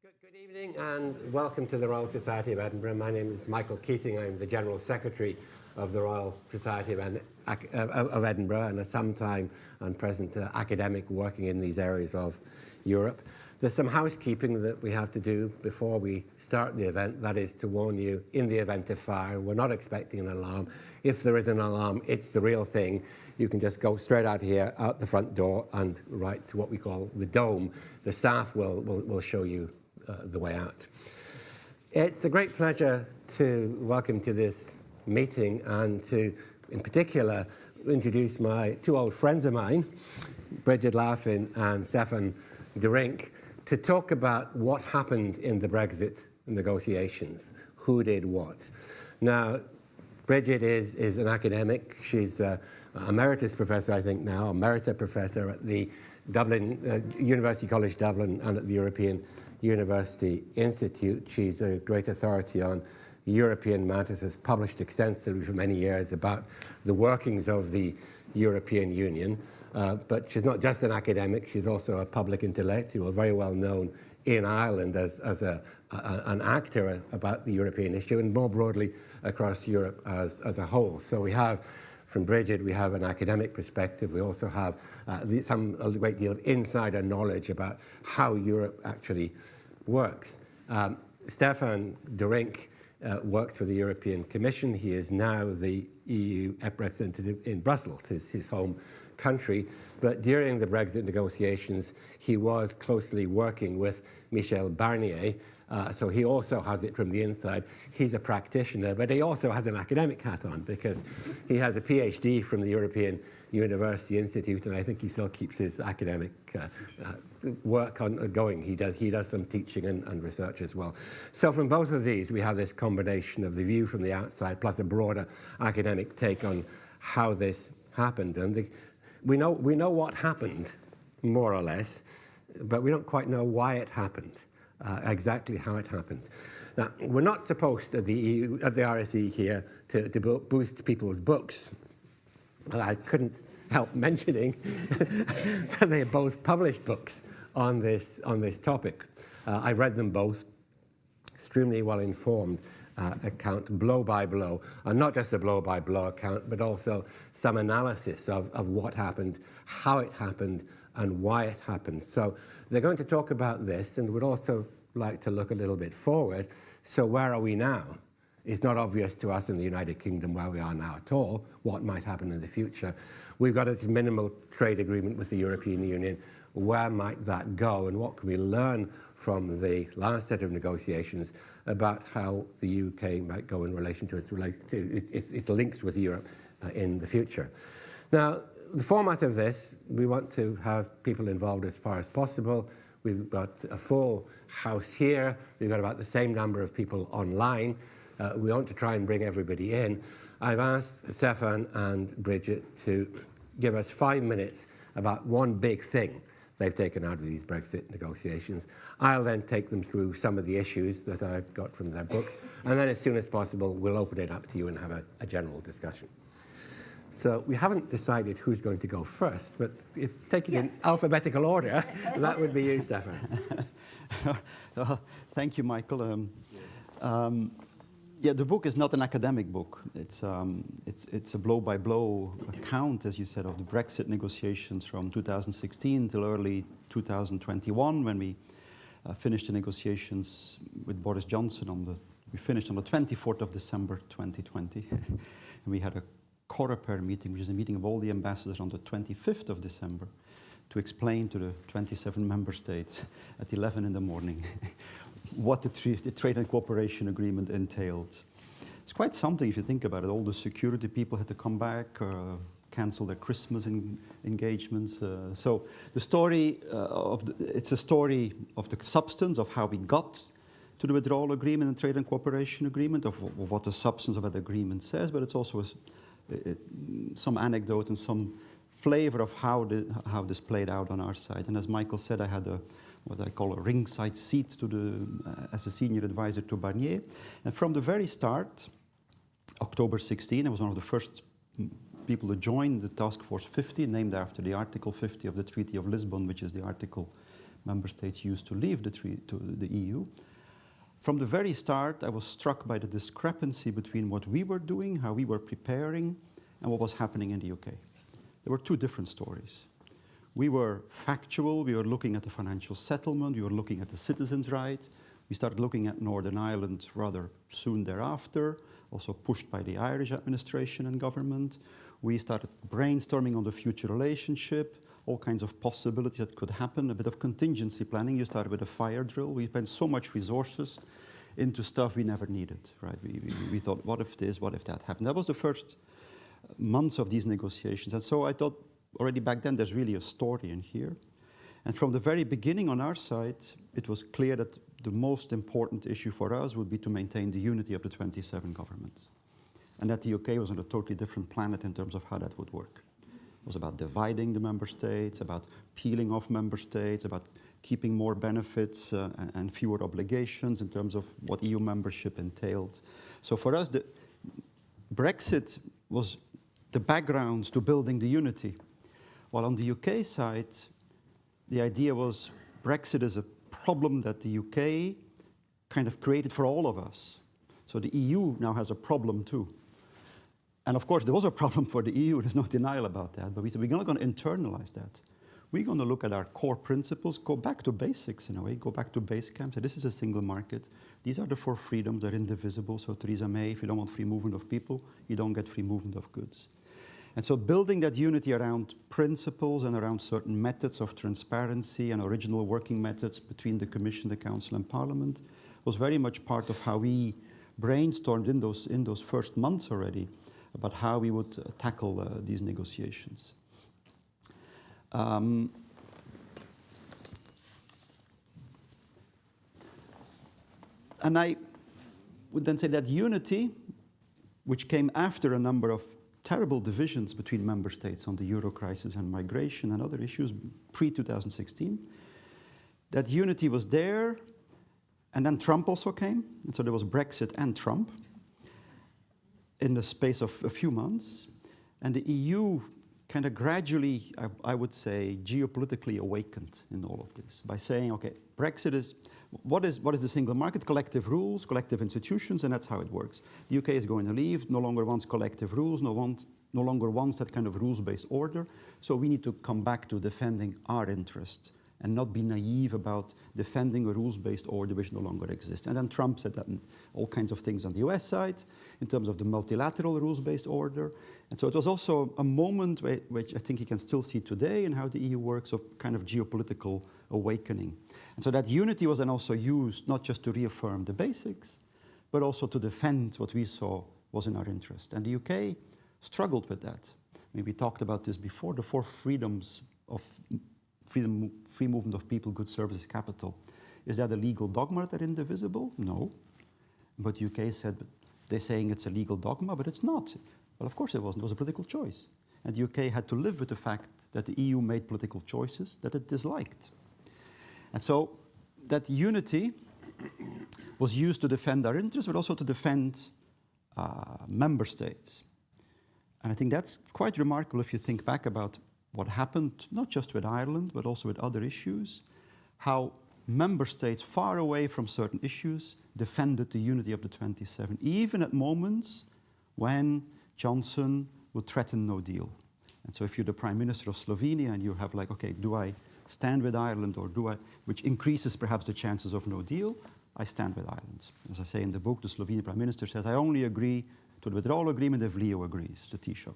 Good evening and welcome to the Royal Society of Edinburgh. My name is Michael Keating. I'm the General Secretary of the Royal Society of Edinburgh and a sometime and present academic working in these areas of Europe. There's some housekeeping that we have to do before we start the event. That is to warn you in the event of fire. We're not expecting an alarm. If there is an alarm, it's the real thing. You can just go straight out here, out the front door, and right to what we call the dome. The staff will show you the way out. It's a great pleasure to welcome to this meeting and to, in particular, introduce my two old friends of mine, Brigid Laffan and Laffan, to talk about what happened in the Brexit negotiations, who did what. Now, Brigid is an academic. She's an Emeritus professor, I think now, Emerita professor at the University College Dublin and at the Europa Institute. She's a great authority on European matters, has published extensively for many years about the workings of the European Union. But she's not just an academic, she's also a public intellectual, very well known in Ireland as an actor about the European issue and more broadly across Europe as a whole. So we have, from Brigid, we have an academic perspective. We also have a great deal of insider knowledge about how Europe actually works. Stefan de Rink worked for the European Commission. He is now the EU representative in Brussels, his home country, but during the Brexit negotiations, he was closely working with Michel Barnier, so he also has it from the inside. He's a practitioner, but he also has an academic hat on because he has a PhD from the European University Institute, and I think he still keeps his academic work going. He does some teaching and research as well. So from both of these, we have this combination of the view from the outside plus a broader academic take on how this happened. And we know what happened, more or less, but we don't quite know why it happened, exactly how it happened. Now, we're not supposed at the RSE here to boost people's books. Well, I couldn't help mentioning that they both published books on this topic. I read them both, extremely well informed account, blow by blow, and not just a blow by blow account, but also some analysis of what happened, how it happened, and why it happened. So they're going to talk about this, and would also like to look a little bit forward. So where are we now? It's not obvious to us in the United Kingdom where we are now at all, what might happen in the future. We've got a minimal trade agreement with the European Union. Where might that go, and what can we learn from the last set of negotiations about how the UK might go in relation to its links with Europe in the future. Now, the format of this, we want to have people involved as far as possible. We've got a full house here. We've got about the same number of people online. We want to try and bring everybody in. I've asked Stefan and Brigid to give us 5 minutes about one big thing they've taken out of these Brexit negotiations. I'll then take them through some of the issues that I've got from their books, and then as soon as possible, we'll open it up to you and have a general discussion. So we haven't decided who's going to go first, but if taking in alphabetical order, that would be you, Stefan. Thank you, Michael. Yeah, the book is not an academic book. It's a blow-by-blow account, as you said, of the Brexit negotiations from 2016 till early 2021, when we finished the negotiations with Boris Johnson we finished on the 24th of December 2020. And we had a Coreper meeting, which is a meeting of all the ambassadors on the 25th of December, to explain to the 27 member states at 11 in the morning what the trade and cooperation agreement entailed. It's quite something if you think about it. All the security people had to come back, cancel their Christmas engagements. So the story it's a story of the substance of how we got to the withdrawal agreement and trade and cooperation agreement, of what the substance of that agreement says, but it's also some anecdote and some flavor of how this played out on our side. And as Michael said, I had what I call a ringside seat as a senior advisor to Barnier. And from the very start, October 16, I was one of the first people to join the Task Force 50, named after the Article 50 of the Treaty of Lisbon, which is the article member states used to leave to the EU. From the very start, I was struck by the discrepancy between what we were doing, how we were preparing, and what was happening in the UK. There were two different stories. We were factual, we were looking at the financial settlement, we were looking at the citizens' rights. We started looking at Northern Ireland rather soon thereafter, also pushed by the Irish administration and government. We started brainstorming on the future relationship, all kinds of possibilities that could happen, a bit of contingency planning. You started with a fire drill. We spent so much resources into stuff we never needed, right? We thought, what if this, what if that happened? That was the first months of these negotiations. And so I thought already back then there's really a story in here. And from the very beginning on our side, it was clear that the most important issue for us would be to maintain the unity of the 27 governments. And that the UK was on a totally different planet in terms of how that would work. It was about dividing the member states, about peeling off member states, about keeping more benefits and fewer obligations in terms of what EU membership entailed. So for us, the Brexit was the background to building the unity. While on the UK side, the idea was Brexit is a problem that the UK kind of created for all of us. So the EU now has a problem too. And of course, there was a problem for the EU, there's no denial about that, but we said we're not going to internalize that. We're going to look at our core principles, go back to basics in a way, go back to base camp, say this is a single market, these are the 4 freedoms, they're indivisible, so Theresa May, if you don't want free movement of people, you don't get free movement of goods. And so building that unity around principles and around certain methods of transparency and original working methods between the Commission, the Council and Parliament was very much part of how we brainstormed in those first months already about how we would tackle these negotiations. And I would then say that unity, which came after a number of terrible divisions between member states on the euro crisis and migration and other issues pre-2016, that unity was there, and then Trump also came, and so there was Brexit and Trump in the space of a few months, and the EU kind of gradually, I would say, geopolitically awakened in all of this by saying, okay, Brexit is, what is the single market? Collective rules, collective institutions, and that's how it works. The UK is going to leave, no longer wants collective rules, no longer wants that kind of rules-based order, so we need to come back to defending our interests and not be naive about defending a rules-based order which no longer exists. And then Trump said that in all kinds of things on the US side, in terms of the multilateral rules-based order. And so it was also a moment which I think you can still see today in how the EU works, of kind of geopolitical awakening. And so that unity was then also used not just to reaffirm the basics, but also to defend what we saw was in our interest. And the UK struggled with that. I mean, we talked about this before, the 4 freedoms of free movement of people, goods, services, capital. Is that a legal dogma that are indivisible? No. But the UK said, they're saying it's a legal dogma, but it's not. Well, of course it wasn't. It was a political choice. And the UK had to live with the fact that the EU made political choices that it disliked. And so that unity was used to defend our interests, but also to defend member states. And I think that's quite remarkable if you think back about what happened, not just with Ireland, but also with other issues, how member states far away from certain issues defended the unity of the 27, even at moments when Johnson would threaten no deal. And so if you're the Prime Minister of Slovenia and you have like, okay, do I stand with Ireland or do I, which increases perhaps the chances of no deal, I stand with Ireland. As I say in the book, the Slovenian Prime Minister says, I only agree to the withdrawal agreement if Leo agrees, the Taoiseach.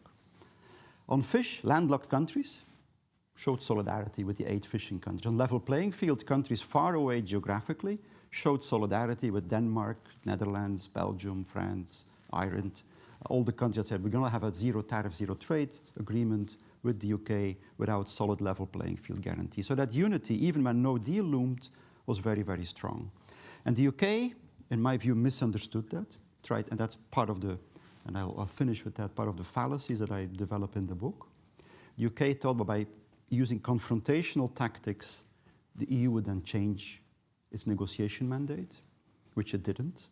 On fish, landlocked countries showed solidarity with the 8 fishing countries. On level playing field, countries far away geographically showed solidarity with Denmark, Netherlands, Belgium, France, Ireland. All the countries said, we're going to have a zero tariff, zero trade agreement with the UK without solid level playing field guarantee. So that unity, even when no deal loomed, was very, very strong. And the UK, in my view, misunderstood that. Right, and that's part of the, and I'll finish with that, part of the fallacies that I develop in the book. The UK thought that by using confrontational tactics, the EU would then change its negotiation mandate, which it didn't.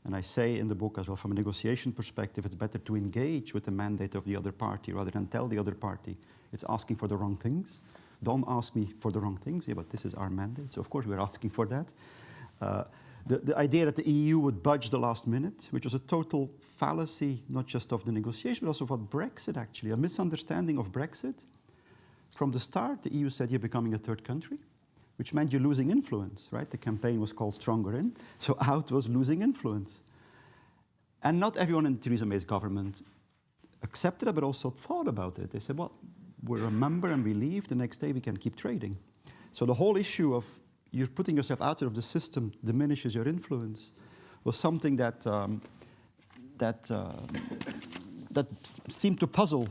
And I say in the book as well, from a negotiation perspective, it's better to engage with the mandate of the other party rather than tell the other party it's asking for the wrong things. don't ask me for the wrong things. Yeah, but this is our mandate, so of course we're asking for that. The idea that the EU would budge the last minute, which was a total fallacy, not just of the negotiation, but also of Brexit, actually. A misunderstanding of Brexit. From the start, the EU said you're becoming a third country, which meant you're losing influence, right? The campaign was called Stronger In, so out was losing influence. And not everyone in Theresa May's government accepted it, but also thought about it. They said, well, we're a member and we leave, the next day we can keep trading. So the whole issue of you're putting yourself out of the system diminishes your influence was something that seemed to puzzle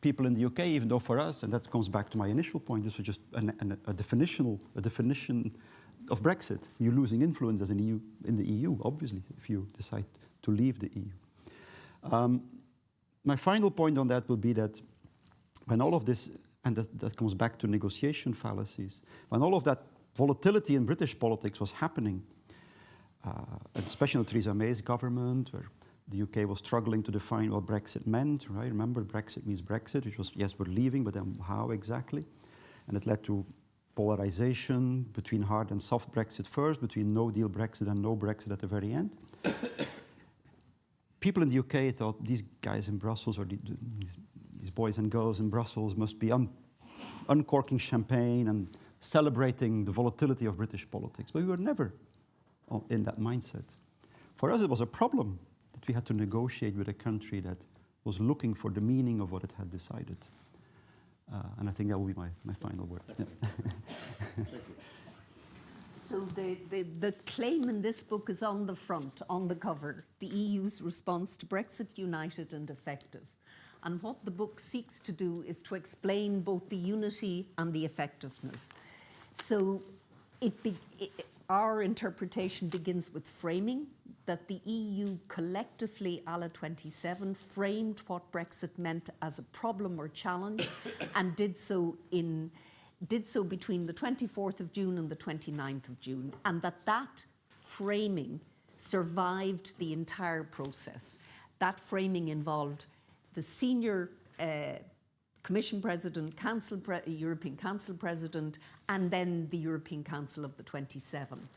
people in the UK, even though for us, and that comes back to my initial point, this was just a definition of Brexit. You're losing influence as in the EU, obviously, if you decide to leave the EU. My final point on that would be that when all of this, and that comes back to negotiation fallacies, when all of that volatility in British politics was happening, especially in Theresa May's government, where the UK was struggling to define what Brexit meant, right? Remember, Brexit means Brexit, which was, yes, we're leaving, but then how exactly? And it led to polarization between hard and soft Brexit first, between no-deal Brexit and no Brexit at the very end. People in the UK thought these guys in Brussels, or these boys and girls in Brussels, must be uncorking champagne and celebrating the volatility of British politics. But we were never in that mindset. For us, it was a problem that we had to negotiate with a country that was looking for the meaning of what it had decided. And I think that will be my final word. Yeah. So the claim in this book is on the front, on the cover, the EU's response to Brexit, united and effective. And what the book seeks to do is to explain both the unity and the effectiveness. So our interpretation begins with framing, that the EU collectively, a la 27, framed what Brexit meant as a problem or challenge, and did so between the 24th of June and the 29th of June, and that framing survived the entire process. That framing involved the senior Commission President, European Council President, and then the European Council of the 27.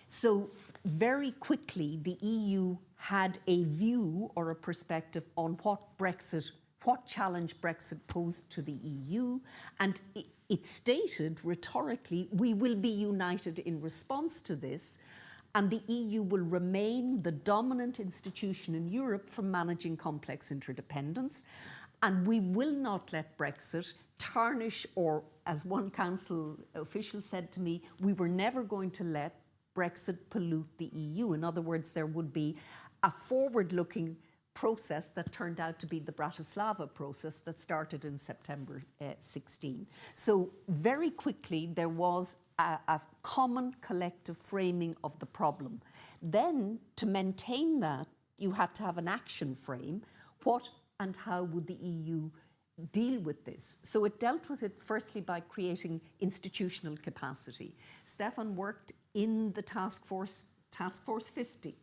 So very quickly, the EU had a view or a perspective on what challenge Brexit posed to the EU, and it stated rhetorically, we will be united in response to this, and the EU will remain the dominant institution in Europe for managing complex interdependence, and we will not let Brexit tarnish, or as one council official said to me, we were never going to let Brexit pollute the EU. In other words, there would be a forward-looking process that turned out to be the Bratislava process that started in September 16. So very quickly there was a common collective framing of the problem. Then to maintain that, you had to have an action frame. What and how would the EU deal with this? So it dealt with it firstly by creating institutional capacity. Stefan worked in the task force 50,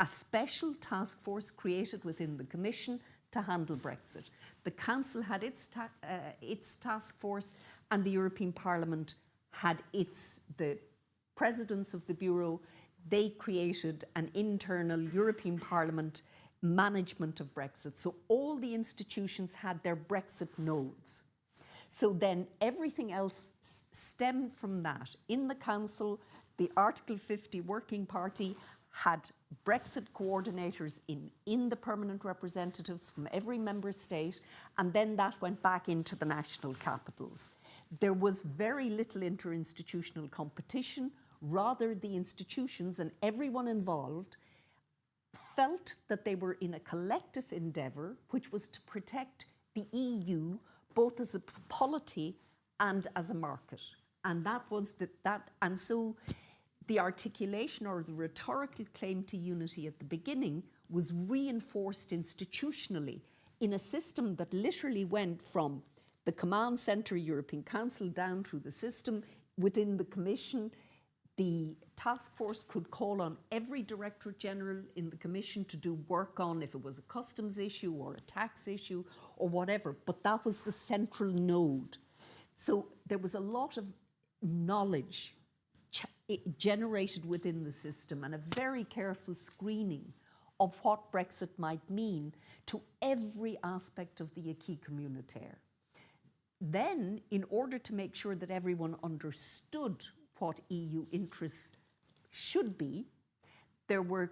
a special task force created within the Commission to handle Brexit. The Council had its task force, and the European Parliament had the presidents of the Bureau. They created an internal European Parliament management of Brexit. So all the institutions had their Brexit nodes. So then everything else stemmed from that. In the Council, the Article 50 Working Party had Brexit coordinators in the permanent representatives from every member state, and then that went back into the national capitals. There was very little interinstitutional competition. Rather, the institutions and everyone involved felt that they were in a collective endeavour, which was to protect the EU both as a polity and as a market. And that was and so the articulation or the rhetorical claim to unity at the beginning was reinforced institutionally in a system that literally went from the command centre European Council down through the system within the Commission. The task force could call on every Directorate General in the Commission to do work on if it was a customs issue or a tax issue or whatever, but that was the central node. So there was a lot of knowledge generated within the system and a very careful screening of what Brexit might mean to every aspect of the acquis communautaire. Then, in order to make sure that everyone understood what EU interests should be, there were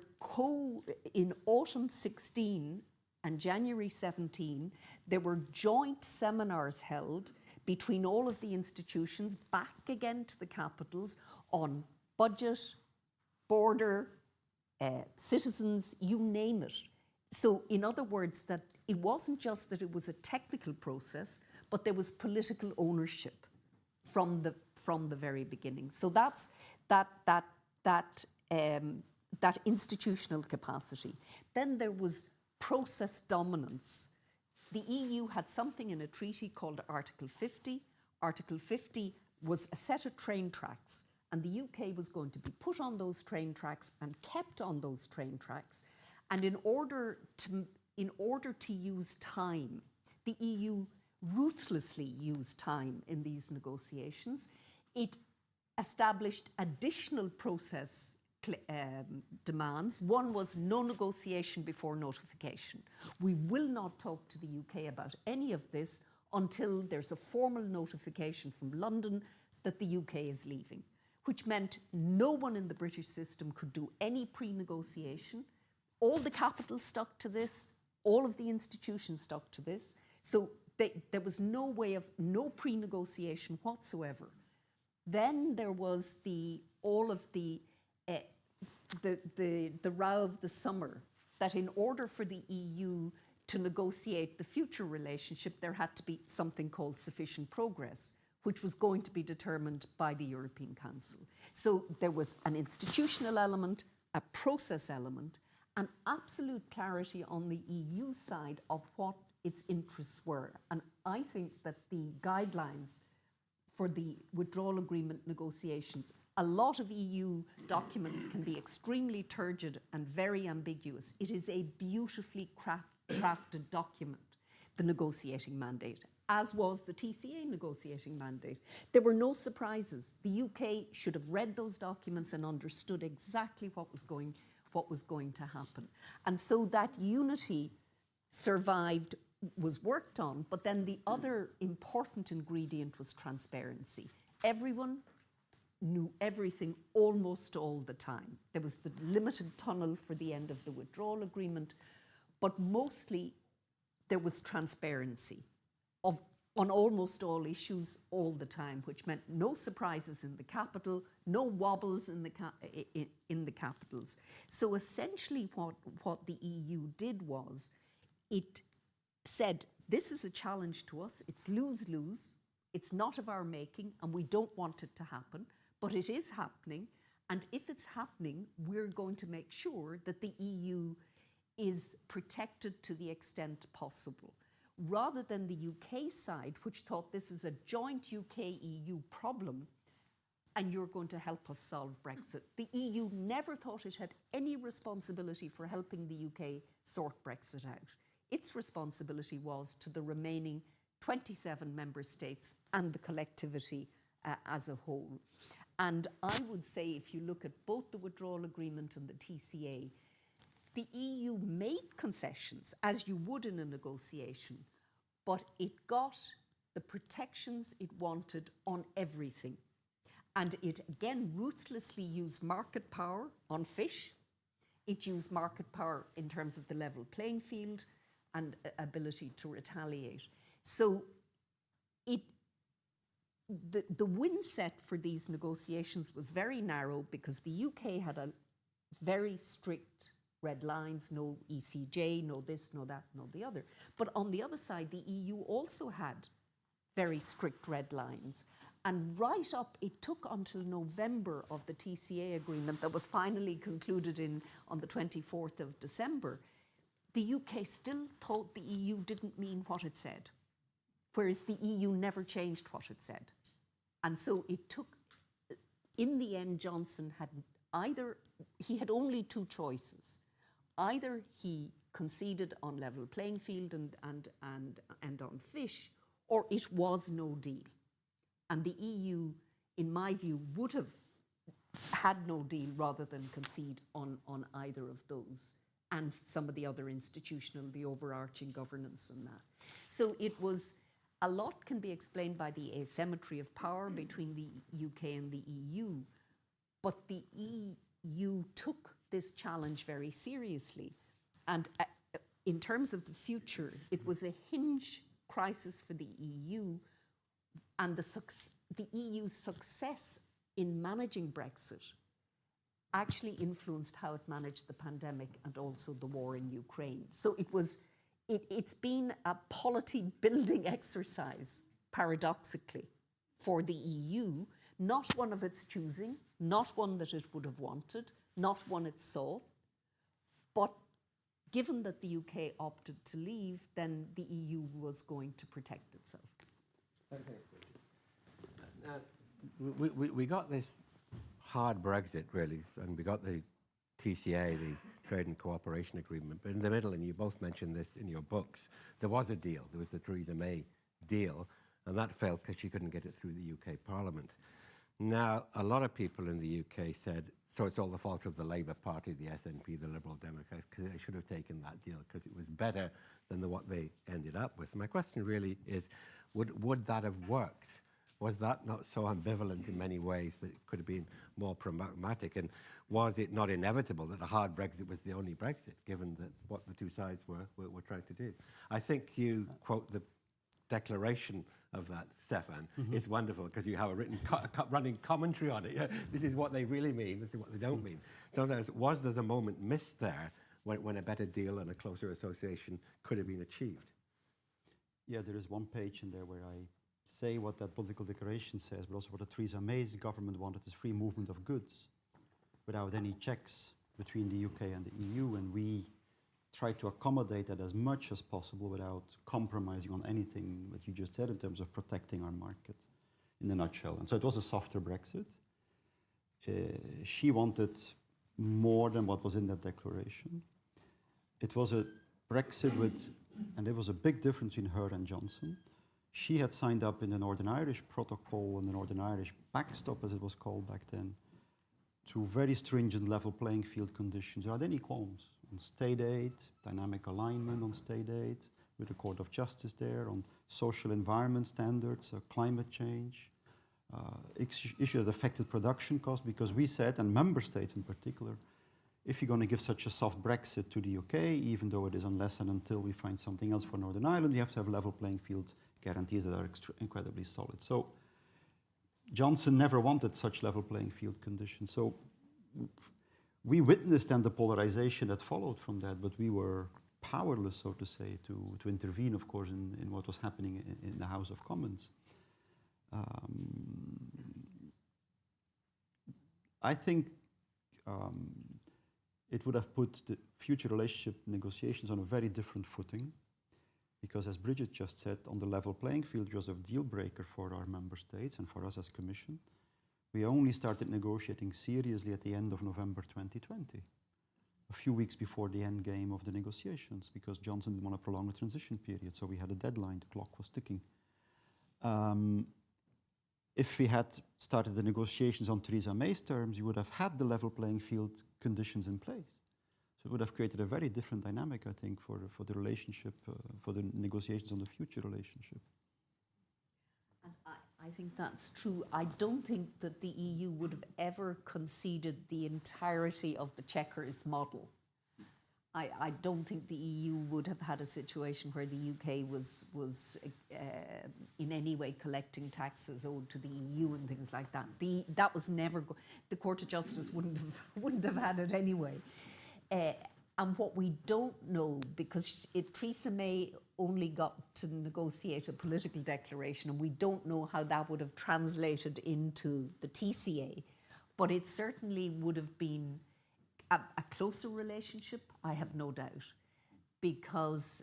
in autumn 16 and January 17, there were joint seminars held between all of the institutions, back again to the capitals, on budget, border, citizens, you name it. So in other words, that it wasn't just that it was a technical process, but there was political ownership from the very beginning. So that's that institutional capacity. Then there was process dominance. The EU had something in a treaty called Article 50. Article 50 was a set of train tracks, and the UK was going to be put on those train tracks and kept on those train tracks. And in order to use time, the EU ruthlessly used time in these negotiations. It established additional process demands. One was no negotiation before notification. We will not talk to the UK about any of this until there's a formal notification from London that the UK is leaving, which meant no one in the British system could do any pre-negotiation. All the capitals stuck to this, all of the institutions stuck to this. So there was no way of, no pre-negotiation whatsoever. Then there was the row of the summer, that in order for the EU to negotiate the future relationship, there had to be something called sufficient progress, which was going to be determined by the European Council. So there was an institutional element, a process element, and absolute clarity on the EU side of what its interests were. And I think that the guidelines for the withdrawal agreement negotiations, a lot of EU documents can be extremely turgid and very ambiguous. It is a beautifully crafted document, the negotiating mandate, as was the TCA negotiating mandate. There were no surprises. The UK should have read those documents and understood exactly what was going to happen. And so that unity survived, was worked on, but then the other important ingredient was transparency. Everyone knew everything almost all the time. There was the limited tunnel for the end of the withdrawal agreement, but mostly there was transparency on almost all issues all the time, which meant no surprises in the capital, no wobbles in the capitals. So essentially what the EU did was, it said, this is a challenge to us, it's lose-lose, it's not of our making, and we don't want it to happen, but it is happening, and if it's happening, we're going to make sure that the EU is protected to the extent possible. Rather than the UK side, which thought this is a joint UK-EU problem, and you're going to help us solve Brexit. The EU never thought it had any responsibility for helping the UK sort Brexit out. Its responsibility was to the remaining 27 member states and the collectivity as a whole. And I would say, if you look at both the withdrawal agreement and the TCA, the EU made concessions, as you would in a negotiation, but it got the protections it wanted on everything. And it, again, ruthlessly used market power on fish. It used market power in terms of the level playing field and ability to retaliate. So the win set for these negotiations was very narrow, because the UK had a very strict red lines, no ECJ, no this, no that, no the other. But on the other side, the EU also had very strict red lines. And right up, it took until November of the TCA agreement that was finally concluded on the 24th of December. The UK still thought the EU didn't mean what it said, whereas the EU never changed what it said. And so it took, in the end, Johnson had he had only two choices. Either he conceded on level playing field and on fish, or it was no deal. And the EU, in my view, would have had no deal rather than concede on either of those and some of the other institutional, the overarching governance and that. So it was, a lot can be explained by the asymmetry of power between the UK and the EU, but the EU took this challenge very seriously. And in terms of the future, it was a hinge crisis for the EU, and the EU's success in managing Brexit actually influenced how it managed the pandemic and also the war in Ukraine. So it's been a polity building exercise, paradoxically, for the EU, not one of its choosing, not one that it would have wanted, not one it sought, but given that the UK opted to leave, then the EU was going to protect itself. Okay. Now, we got this hard Brexit, really, and we got the TCA, the Trade and Cooperation Agreement, but in the middle, and you both mentioned this in your books, there was a deal. There was the Theresa May deal, and that failed because she couldn't get it through the UK Parliament. Now, a lot of people in the UK said, so it's all the fault of the Labour Party, the SNP, the Liberal Democrats, because they should have taken that deal because it was better than what they ended up with. My question really is, would that have worked? Was that not so ambivalent in many ways that it could have been more pragmatic? And was it not inevitable that a hard Brexit was the only Brexit, given that what the two sides were trying to do? I think you quote the declaration of that, Stefan. It's wonderful because you have a written running commentary on it. Yeah, this is what they really mean, this is what they don't mean. So there a moment missed there when a better deal and a closer association could have been achieved? Yeah, there is one page in there where I say what that political declaration says, but also what the Theresa May's government wanted is free movement of goods without any checks between the UK and the EU, and we try to accommodate that as much as possible without compromising on anything that you just said in terms of protecting our market, in a nutshell. And so it was a softer Brexit. She wanted more than what was in that declaration. It was a Brexit with, and there was a big difference between her and Johnson. She had signed up in the Northern Irish Protocol and the Northern Irish Backstop, as it was called back then, to very stringent level playing field conditions without any qualms on state aid, dynamic alignment on state aid, with the Court of Justice there, on social environment standards, climate change, issues that affected production costs, because we said, and member states in particular, if you're going to give such a soft Brexit to the UK, even though it is unless and until we find something else for Northern Ireland, you have to have level playing field guarantees that are incredibly solid. So Johnson never wanted such level playing field conditions. So we witnessed then the polarization that followed from that, but we were powerless, so to say, to intervene, of course, in what was happening in the House of Commons. I think it would have put the future relationship negotiations on a very different footing, because as Brigid just said, on the level playing field, it was a deal breaker for our member states and for us as Commission. We only started negotiating seriously at the end of November 2020, a few weeks before the end game of the negotiations, because Johnson didn't want to prolong the transition period, so we had a deadline, the clock was ticking. If we had started the negotiations on Theresa May's terms, you would have had the level playing field conditions in place. So it would have created a very different dynamic, I think, for the relationship, for the negotiations on the future relationship. And I think that's true. I don't think that the EU would have ever conceded the entirety of the checkers model. I don't think the EU would have had a situation where the UK was in any way collecting taxes owed to the EU and things like that. That was never the Court of Justice wouldn't have had it anyway. And what we don't know, because Theresa May only got to negotiate a political declaration, and we don't know how that would have translated into the TCA, but it certainly would have been a closer relationship, I have no doubt, because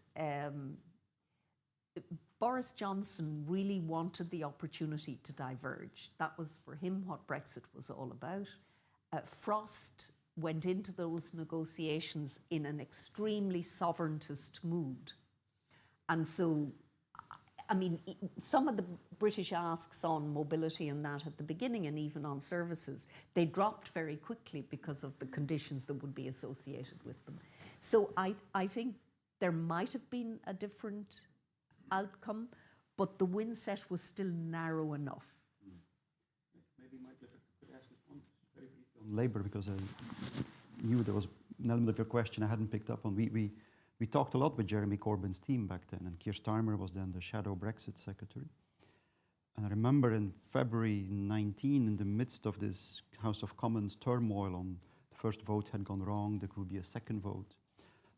Boris Johnson really wanted the opportunity to diverge. That was for him what Brexit was all about. Frost went into those negotiations in an extremely sovereigntist mood. And so I mean, some of the British asks on mobility and that at the beginning, and even on services, they dropped very quickly because of the conditions that would be associated with them. So I think there might have been a different outcome, but the win set was still narrow enough. Maybe, Michael, if I could ask you one very briefly on Labour, because I knew there was an element of your question I hadn't picked up on. We talked a lot with Jeremy Corbyn's team back then, and Keir Starmer was then the shadow Brexit secretary. And I remember in February 19, in the midst of this House of Commons turmoil on the first vote had gone wrong, there could be a second vote.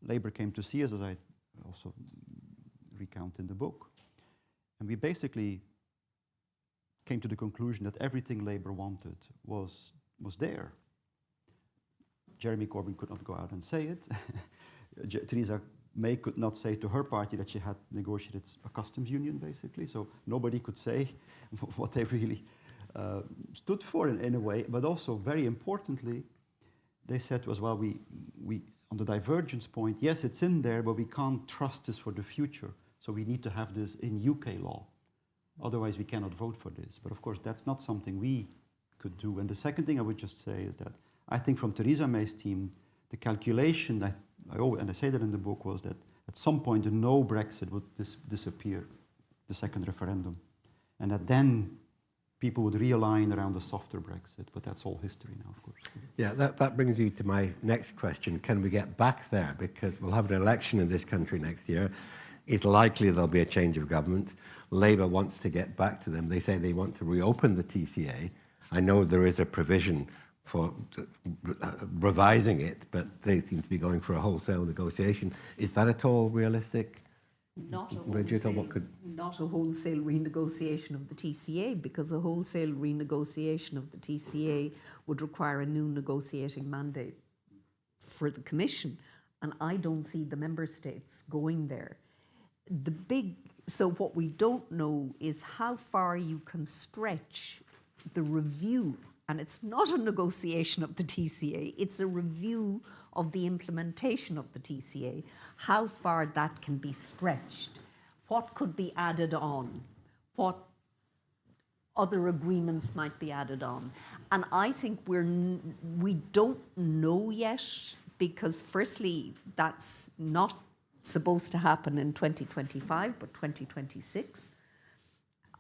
Labour came to see us, as I also recount in the book. And we basically came to the conclusion that everything Labour wanted was there. Jeremy Corbyn could not go out and say it. Theresa May could not say to her party that she had negotiated a customs union, basically. So nobody could say what they really stood for in a way. But also, very importantly, they said to us, well, we on the divergence point, yes, it's in there, but we can't trust this for the future. So we need to have this in UK law. Otherwise, we cannot vote for this. But of course, that's not something we could do. And the second thing I would just say is that I think from Theresa May's team, the calculation that and I say that in the book, was that at some point the no Brexit would disappear, the second referendum. And that then people would realign around a softer Brexit. But that's all history now, of course. Yeah, that brings me to my next question. Can we get back there? Because we'll have an election in this country next year. It's likely there'll be a change of government. Labour wants to get back to them. They say they want to reopen the TCA. I know there is a provision for revising it, but they seem to be going for a wholesale negotiation. Is that at all realistic? Not a Brigid, or what could... Not a wholesale renegotiation of the TCA, because a wholesale renegotiation of the TCA would require a new negotiating mandate for the Commission, and I don't see the member states going there. So what we don't know is how far you can stretch the review. And it's not a negotiation of the TCA, it's a review of the implementation of the TCA, how far that can be stretched, what could be added on, what other agreements might be added on. And I think we don't know yet, because firstly, that's not supposed to happen in 2025, but 2026.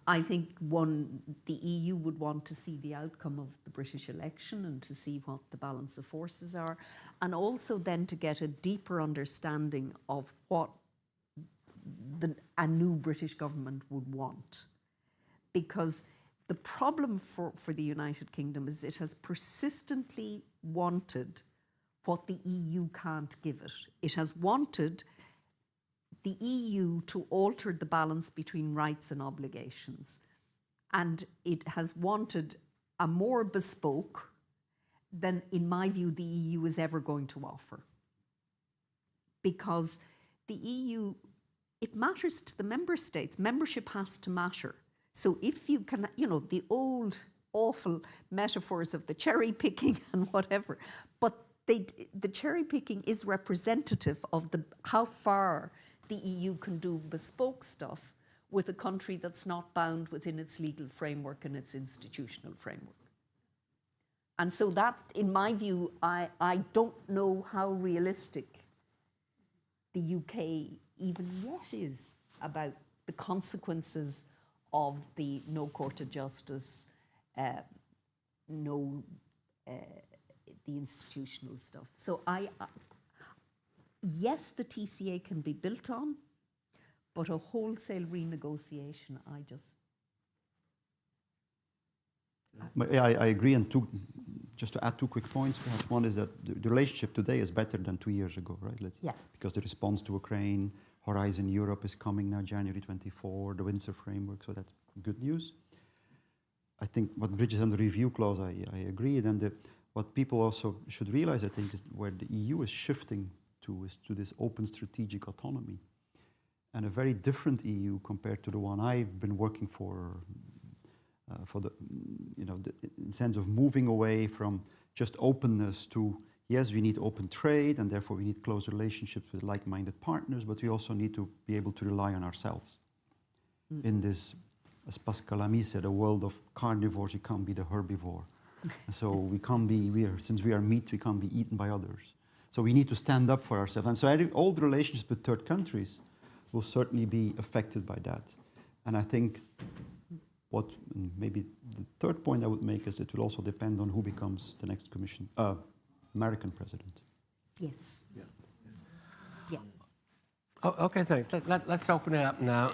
I think the EU would want to see the outcome of the British election and to see what the balance of forces are, and also then to get a deeper understanding of what a new British government would want. Because the problem for the United Kingdom is it has persistently wanted what the EU can't give it. It has wanted the EU to alter the balance between rights and obligations. And it has wanted a more bespoke than, in my view, the EU is ever going to offer. Because the EU, it matters to the member states. Membership has to matter. So if you can, the old awful metaphors of the cherry picking and whatever, but the cherry picking is representative of how far the EU can do bespoke stuff with a country that's not bound within its legal framework and its institutional framework. And so that, in my view, I don't know how realistic the UK even yet is about the consequences of the no court of justice, the institutional stuff. So yes, the TCA can be built on, but a wholesale renegotiation, I agree, and just to add two quick points, perhaps. One is that the relationship today is better than 2 years ago, right? Because the response to Ukraine, Horizon Europe is coming now, January 24, the Windsor Framework, so that's good news. I think what Brigid on the review clause, I agree. Then what people also should realize, I think, is where the EU is shifting is to this open strategic autonomy, and a very different EU compared to the one I've been working for the sense of moving away from just openness to, yes, we need open trade and therefore we need close relationships with like-minded partners, but we also need to be able to rely on ourselves. in this, as Pascal Lamy said, a world of carnivores. You can't be the herbivore. So we can't be, since we are meat, we can't be eaten by others. So we need to stand up for ourselves. And so all the relationships with third countries will certainly be affected by that. And I think what maybe the third point I would make is it will also depend on who becomes the next American president. Yes. Yeah. Yeah. Oh, okay, thanks. Let's open it up now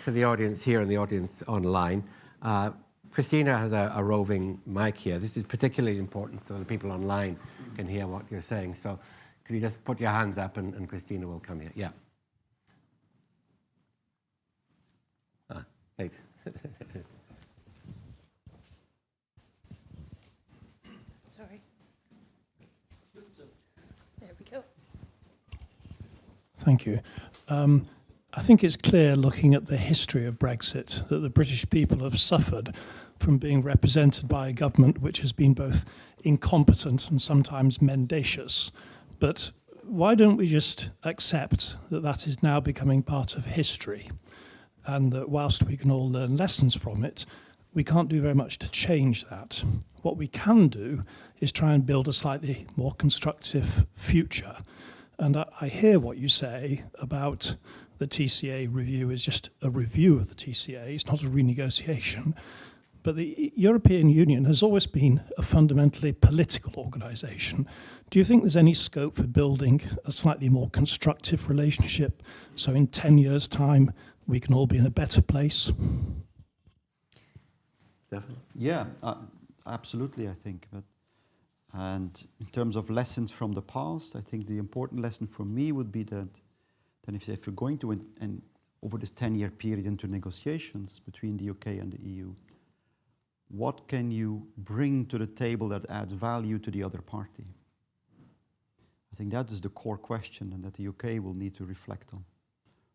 to the audience here and the audience online. Christina has a roving mic here. This is particularly important so the people online can hear what you're saying. So could you just put your hands up and Christina will come here. Yeah. Thanks. Sorry. There we go. Thank you. I think it's clear, looking at the history of Brexit, that the British people have suffered from being represented by a government which has been both incompetent and sometimes mendacious. But why don't we just accept that that is now becoming part of history, and that whilst we can all learn lessons from it, we can't do very much to change that. What we can do is try and build a slightly more constructive future. And I hear what you say about the TCA review is just a review of the TCA, it's not a renegotiation. But the European Union has always been a fundamentally political organisation. Do you think there's any scope for building a slightly more constructive relationship so in 10 years' time we can all be in a better place? Stefan? Yeah. Yeah, absolutely, I think. And in terms of lessons from the past, I think the important lesson for me would be that if you're going to, and over this 10-year period, into negotiations between the UK and the EU, what can you bring to the table that adds value to the other party? I think that is the core question and that the UK will need to reflect on.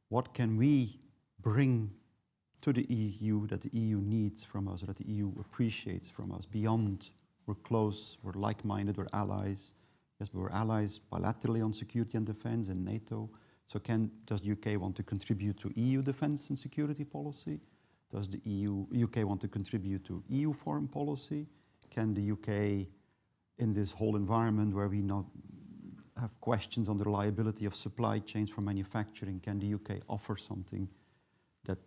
What can we bring to the EU that the EU needs from us, or that the EU appreciates from us, beyond we're close, we're like-minded, we're allies. Yes, we're allies bilaterally on security and defense in NATO. So does the UK want to contribute to EU defense and security policy? Does the UK want to contribute to EU foreign policy? Can the UK, in this whole environment where we not have questions on the reliability of supply chains for manufacturing, can the UK offer something that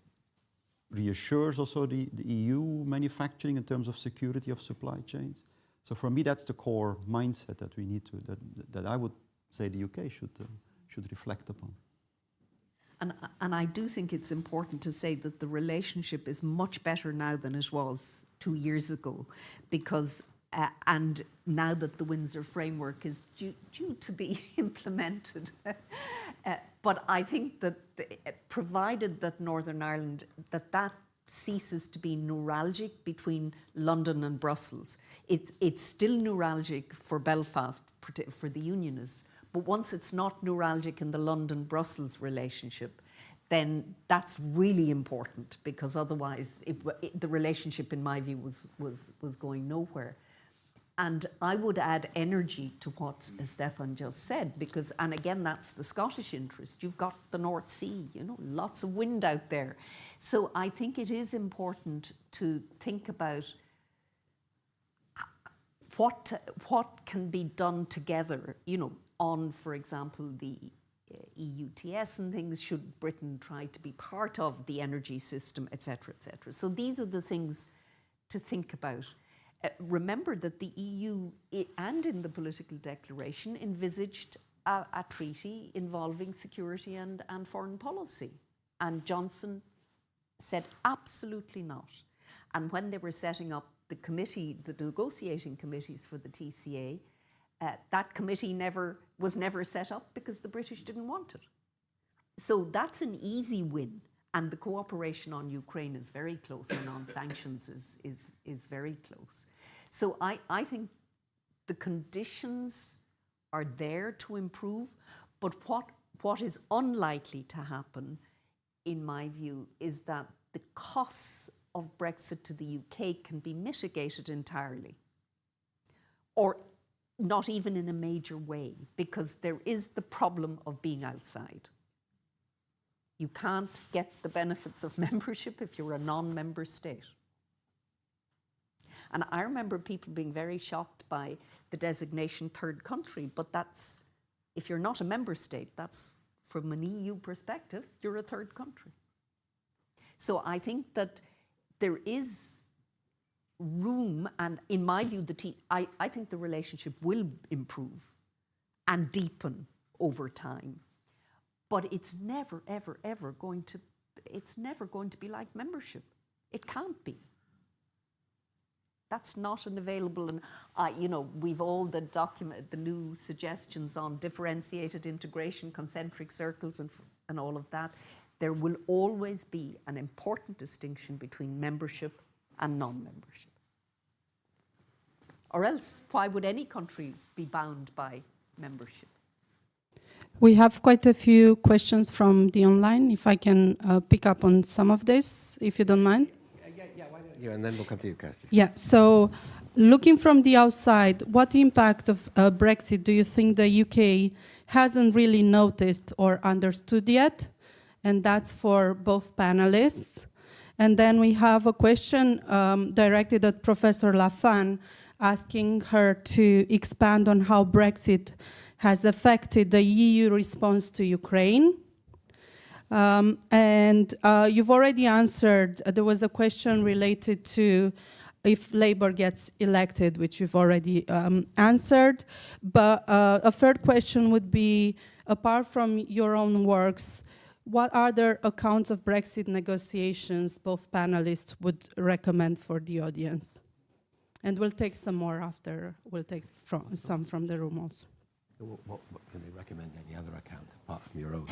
reassures also the EU manufacturing in terms of security of supply chains? So for me, that's the core mindset that we need to, that I would say the UK should reflect upon. And I do think it's important to say that the relationship is much better now than it was 2 years ago, because and now that the Windsor framework is due to be implemented. But I think that provided that Northern Ireland, that ceases to be neuralgic between London and Brussels, it's still neuralgic for Belfast, for the Unionists. But once it's not neuralgic in the London-Brussels relationship, then that's really important, because otherwise the relationship, in my view, was going nowhere. And I would add energy to what Stefan just said, because, and again, that's the Scottish interest. You've got the North Sea, lots of wind out there. So I think it is important to think about what can be done together, on, for example, the EUTS and things. Should Britain try to be part of the energy system, etc., etc. So these are the things to think about. Remember that the EU, and in the political declaration, envisaged a treaty involving security and foreign policy. And Johnson said absolutely not. And when they were setting up the committee, the negotiating committees for the TCA, that committee was never set up because the British didn't want it. So that's an easy win. And the cooperation on Ukraine is very close, and on sanctions is very close. So I think the conditions are there to improve, but what is unlikely to happen, in my view, is that the costs of Brexit to the UK can be mitigated entirely, or not even in a major way, because there is the problem of being outside. You can't get the benefits of membership if you're a non-member state. And I remember people being very shocked by the designation third country, but that's, if you're not a member state, that's, from an EU perspective, you're a third country. So I think that there is room, and in my view, I think the relationship will improve and deepen over time. But it's never, ever, ever going to, it's never going to be like membership. It can't be. That's not an available, and you know, we've all the new suggestions on differentiated integration, concentric circles, and all of that. There will always be an important distinction between membership and non-membership. Or else, why would any country be bound by membership? We have quite a few questions from the online, if I can pick up on some of this, if you don't mind. Yeah, why don't you, and then we'll come to you, Kirsty. Yeah, so looking from the outside, what impact of Brexit do you think the UK hasn't really noticed or understood yet? And that's for both panelists. And then we have a question directed at Professor Laffan, asking her to expand on how Brexit has affected the EU response to Ukraine. And you've already answered, there was a question related to if Labour gets elected, which you've already answered. But a third question would be, apart from your own works, what other accounts of Brexit negotiations both panelists would recommend for the audience? And we'll take some more after, we'll take some from the room also. What can they recommend any other account apart from your own?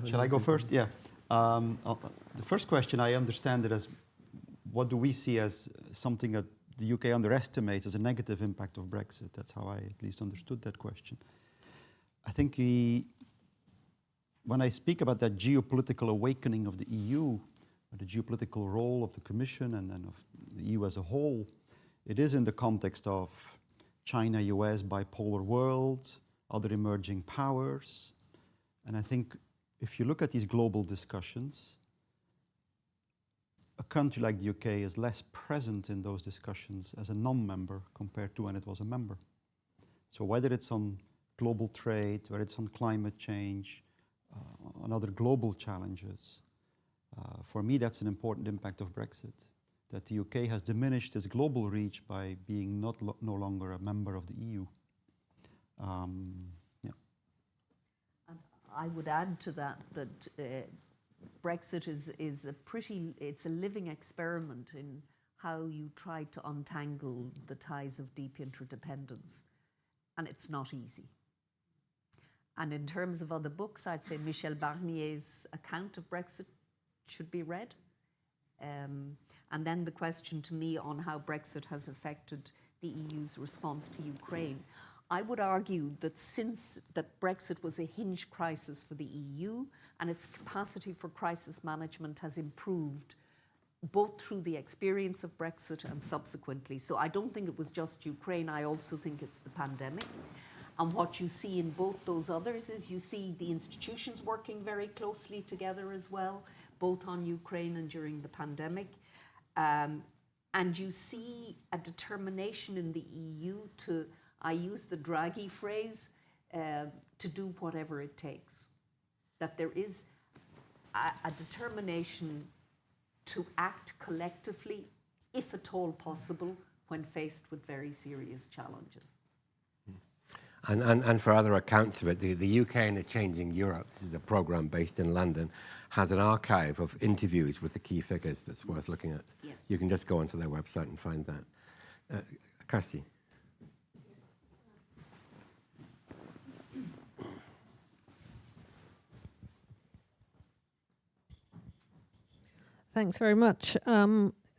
Shall I go first? Yeah. The first question, I understand it as, what do we see as something that the UK underestimates as a negative impact of Brexit? That's how I at least understood that question. I think when I speak about that geopolitical awakening of the EU, the geopolitical role of the Commission and then of the EU as a whole, it is in the context of China-US bipolar world, other emerging powers. And I think if you look at these global discussions, a country like the UK is less present in those discussions as a non-member compared to when it was a member. So whether it's on global trade, whether it's on climate change, on other global challenges, for me that's an important impact of Brexit, that the UK has diminished its global reach by being no longer a member of the EU. Yeah. And I would add to that Brexit is it's a living experiment in how you try to untangle the ties of deep interdependence. And it's not easy. And in terms of other books, I'd say Michel Barnier's account of Brexit should be read. And then the question to me on how Brexit has affected the EU's response to Ukraine. I would argue that since that Brexit was a hinge crisis for the EU and its capacity for crisis management has improved both through the experience of Brexit and subsequently. So I don't think it was just Ukraine, I also think it's the pandemic. And what you see in both those others is you see the institutions working very closely together as well, both on Ukraine and during the pandemic. And you see a determination in the EU to, I use the Draghi phrase, to do whatever it takes. That there is a determination to act collectively, if at all possible, when faced with very serious challenges. And for other accounts of it, the UK in a Changing Europe, this is a programme based in London, has an archive of interviews with the key figures that's worth looking at. Yes. You can just go onto their website and find that. Kirsty. Thanks very much.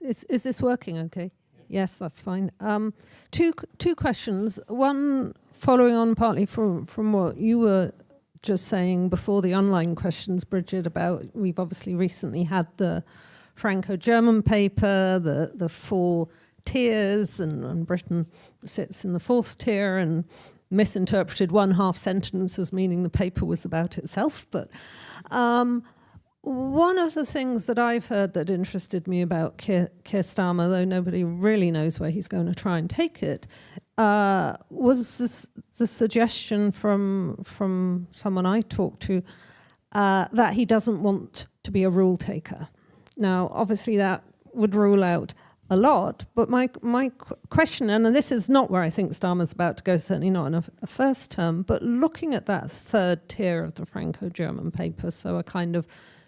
Is this working okay? Yes, that's fine. Two questions. One, following on partly from what you were just saying before the online questions, Brigid, about we've obviously recently had the Franco-German paper, the 4 tiers, and Britain sits in the fourth tier, and misinterpreted one half sentence as meaning the paper was about itself. But one of the things that I've heard that interested me about Keir Starmer, though nobody really knows where he's going to try and take it, was the suggestion from someone I talked to that he doesn't want to be a rule taker. Now, obviously that would rule out a lot, but my question, and this is not where I think Starmer's about to go, certainly not in a first term, but looking at that third tier of the Franco-German paper, so a kind of,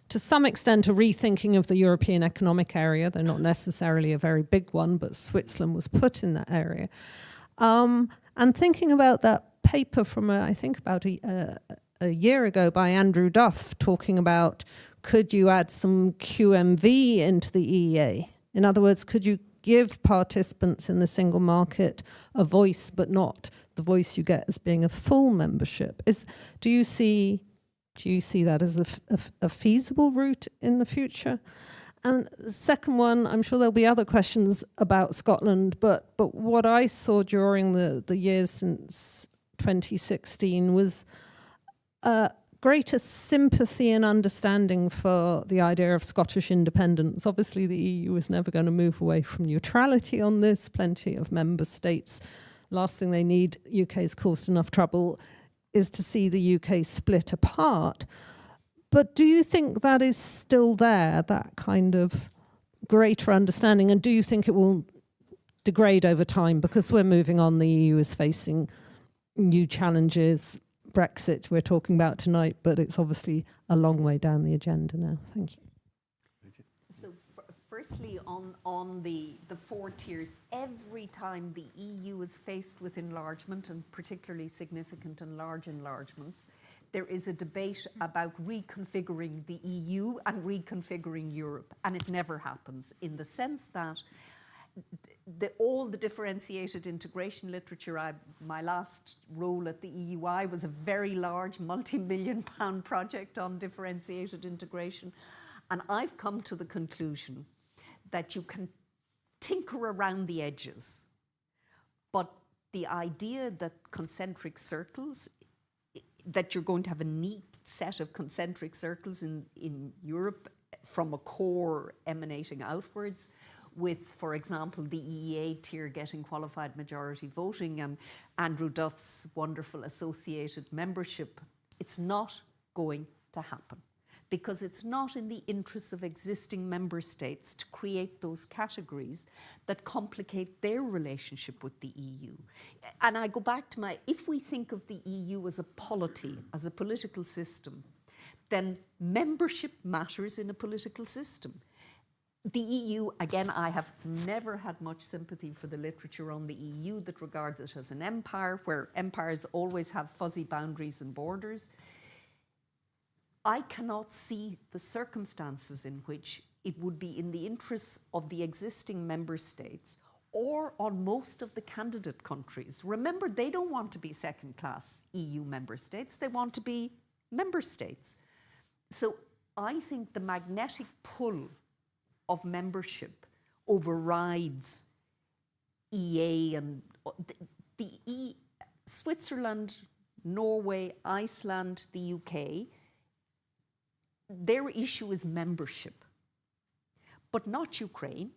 to some extent, a rethinking of the European economic area. They're not necessarily a very big one, but Switzerland was put in that area. And thinking about that paper from, I think, about a year ago by Andrew Duff, talking about, could you add some QMV into the EEA? In other words, could you give participants in the single market a voice, but not the voice you get as being a full membership? Do you see that as a feasible route in the future? And the second one, I'm sure there'll be other questions about Scotland, but what I saw during the years since 2016 was greater sympathy and understanding for the idea of Scottish independence. Obviously, the EU is never going to move away from neutrality on this. Plenty of member states, last thing they need, UK's caused enough trouble, is to see the UK split apart. But do you think that is still there, that kind of greater understanding? And do you think it will degrade over time? Because we're moving on, the EU is facing new challenges. Brexit we're talking about tonight, but it's obviously a long way down the agenda now. Thank you. So firstly, on the four tiers, every time the EU is faced with enlargement, and particularly significant and large enlargements, there is a debate about reconfiguring the EU and reconfiguring Europe, and it never happens, in the sense that all the differentiated integration literature, my last role at the EUI was a very large multi-million-pound project on differentiated integration, and I've come to the conclusion that you can tinker around the edges, but the idea that concentric circles, that you're going to have a neat set of concentric circles in Europe from a core emanating outwards, with, for example, the EEA tier getting qualified majority voting and Andrew Duff's wonderful associated membership, it's not going to happen, because it's not in the interests of existing member states to create those categories that complicate their relationship with the EU. And I go back to if we think of the EU as a polity, as a political system, then membership matters in a political system. The EU, again, I have never had much sympathy for the literature on the EU that regards it as an empire, where empires always have fuzzy boundaries and borders. I cannot see the circumstances in which it would be in the interests of the existing member states or on most of the candidate countries. Remember, they don't want to be second-class EU member states. They want to be member states. So I think the magnetic pull of membership overrides EA and Switzerland, Norway, Iceland, the UK. Their issue is membership, but not Ukraine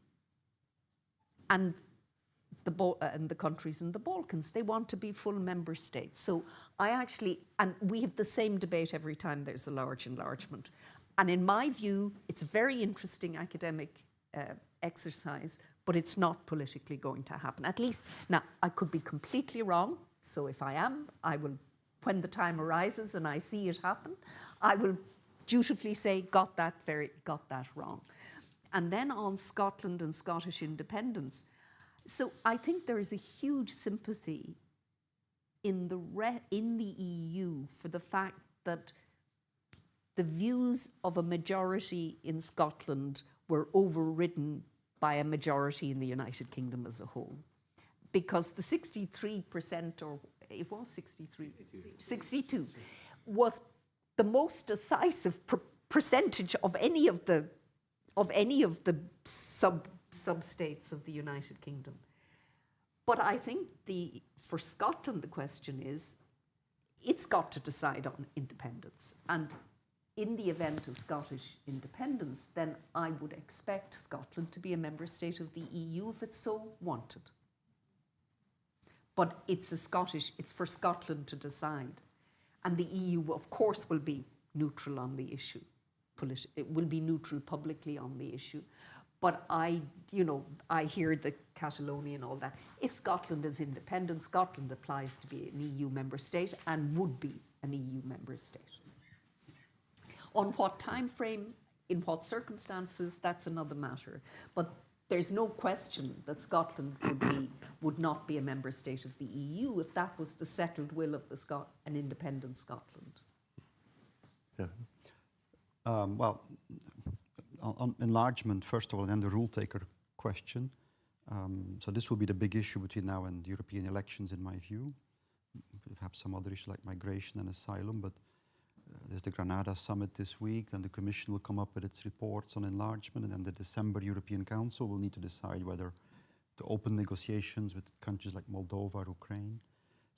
and the countries in the Balkans. They want to be full member states. So and we have the same debate every time there's a large enlargement. And in my view, it's a very interesting academic exercise, but it's not politically going to happen. At least, now, I could be completely wrong. So if I am, I will, when the time arises and I see it happen, I will dutifully say, got that wrong. And then on Scotland and Scottish independence. So I think there is a huge sympathy in the EU for the fact that the views of a majority in Scotland were overridden by a majority in the United Kingdom as a whole. Because the 63%, or it was 62, was the most decisive percentage of any of the sub-states of the United Kingdom. But I think for Scotland, the question is, it's got to decide on independence. And in the event of Scottish independence, then I would expect Scotland to be a member state of the EU if it's so wanted. But it's for Scotland to decide. And the EU, of course, will be neutral on the issue. It will be neutral publicly on the issue. But I hear the Catalonia and all that. If Scotland is independent, Scotland applies to be an EU member state and would be an EU member state. On what time frame, in what circumstances, that's another matter. But there's no question that Scotland would not be a member state of the EU if that was the settled will of an independent Scotland. So, Well, on enlargement, first of all, and then the rule taker question. So this will be the big issue between now and the European elections, in my view. Perhaps some other issues like migration and asylum, but there's the Granada summit this week, and the Commission will come up with its reports on enlargement, and then the December European Council will need to decide whether to open negotiations with countries like Moldova or Ukraine.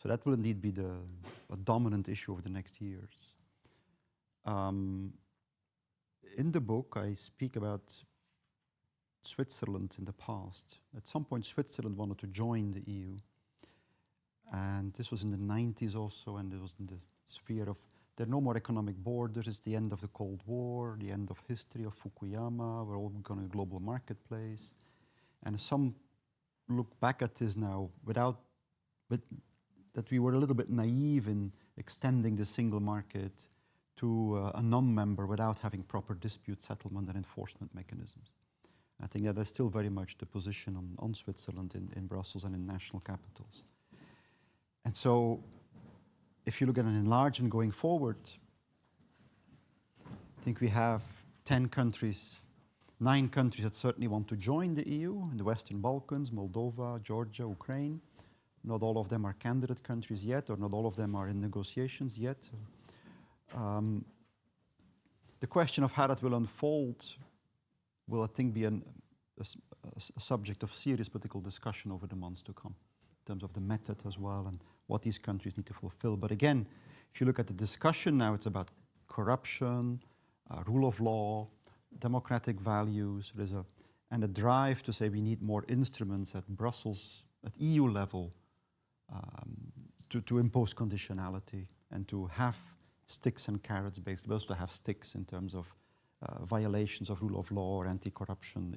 So that will indeed be a dominant issue over the next years. In the book, I speak about Switzerland in the past. At some point, Switzerland wanted to join the EU. And this was in the 90s also, and it was in the sphere of there are no more economic borders, it's the end of the Cold War, the end of history of Fukuyama, we're all going to a global marketplace. And some look back at this now that we were a little bit naive in extending the single market to a non-member without having proper dispute settlement and enforcement mechanisms. I think that is still very much the position on Switzerland in Brussels and in national capitals. And so, if you look at an enlargement going forward, I think we have 9 countries that certainly want to join the EU, in the Western Balkans, Moldova, Georgia, Ukraine. Not all of them are candidate countries yet, or not all of them are in negotiations yet. The question of how that will unfold will, I think, be a subject of serious political discussion over the months to come, in terms of the method as well and what these countries need to fulfill. But again, if you look at the discussion now, it's about corruption, rule of law, democratic values. There's a drive to say we need more instruments at Brussels, at EU level, to impose conditionality and to have sticks and carrots based, but also to have sticks in terms of violations of rule of law or anti-corruption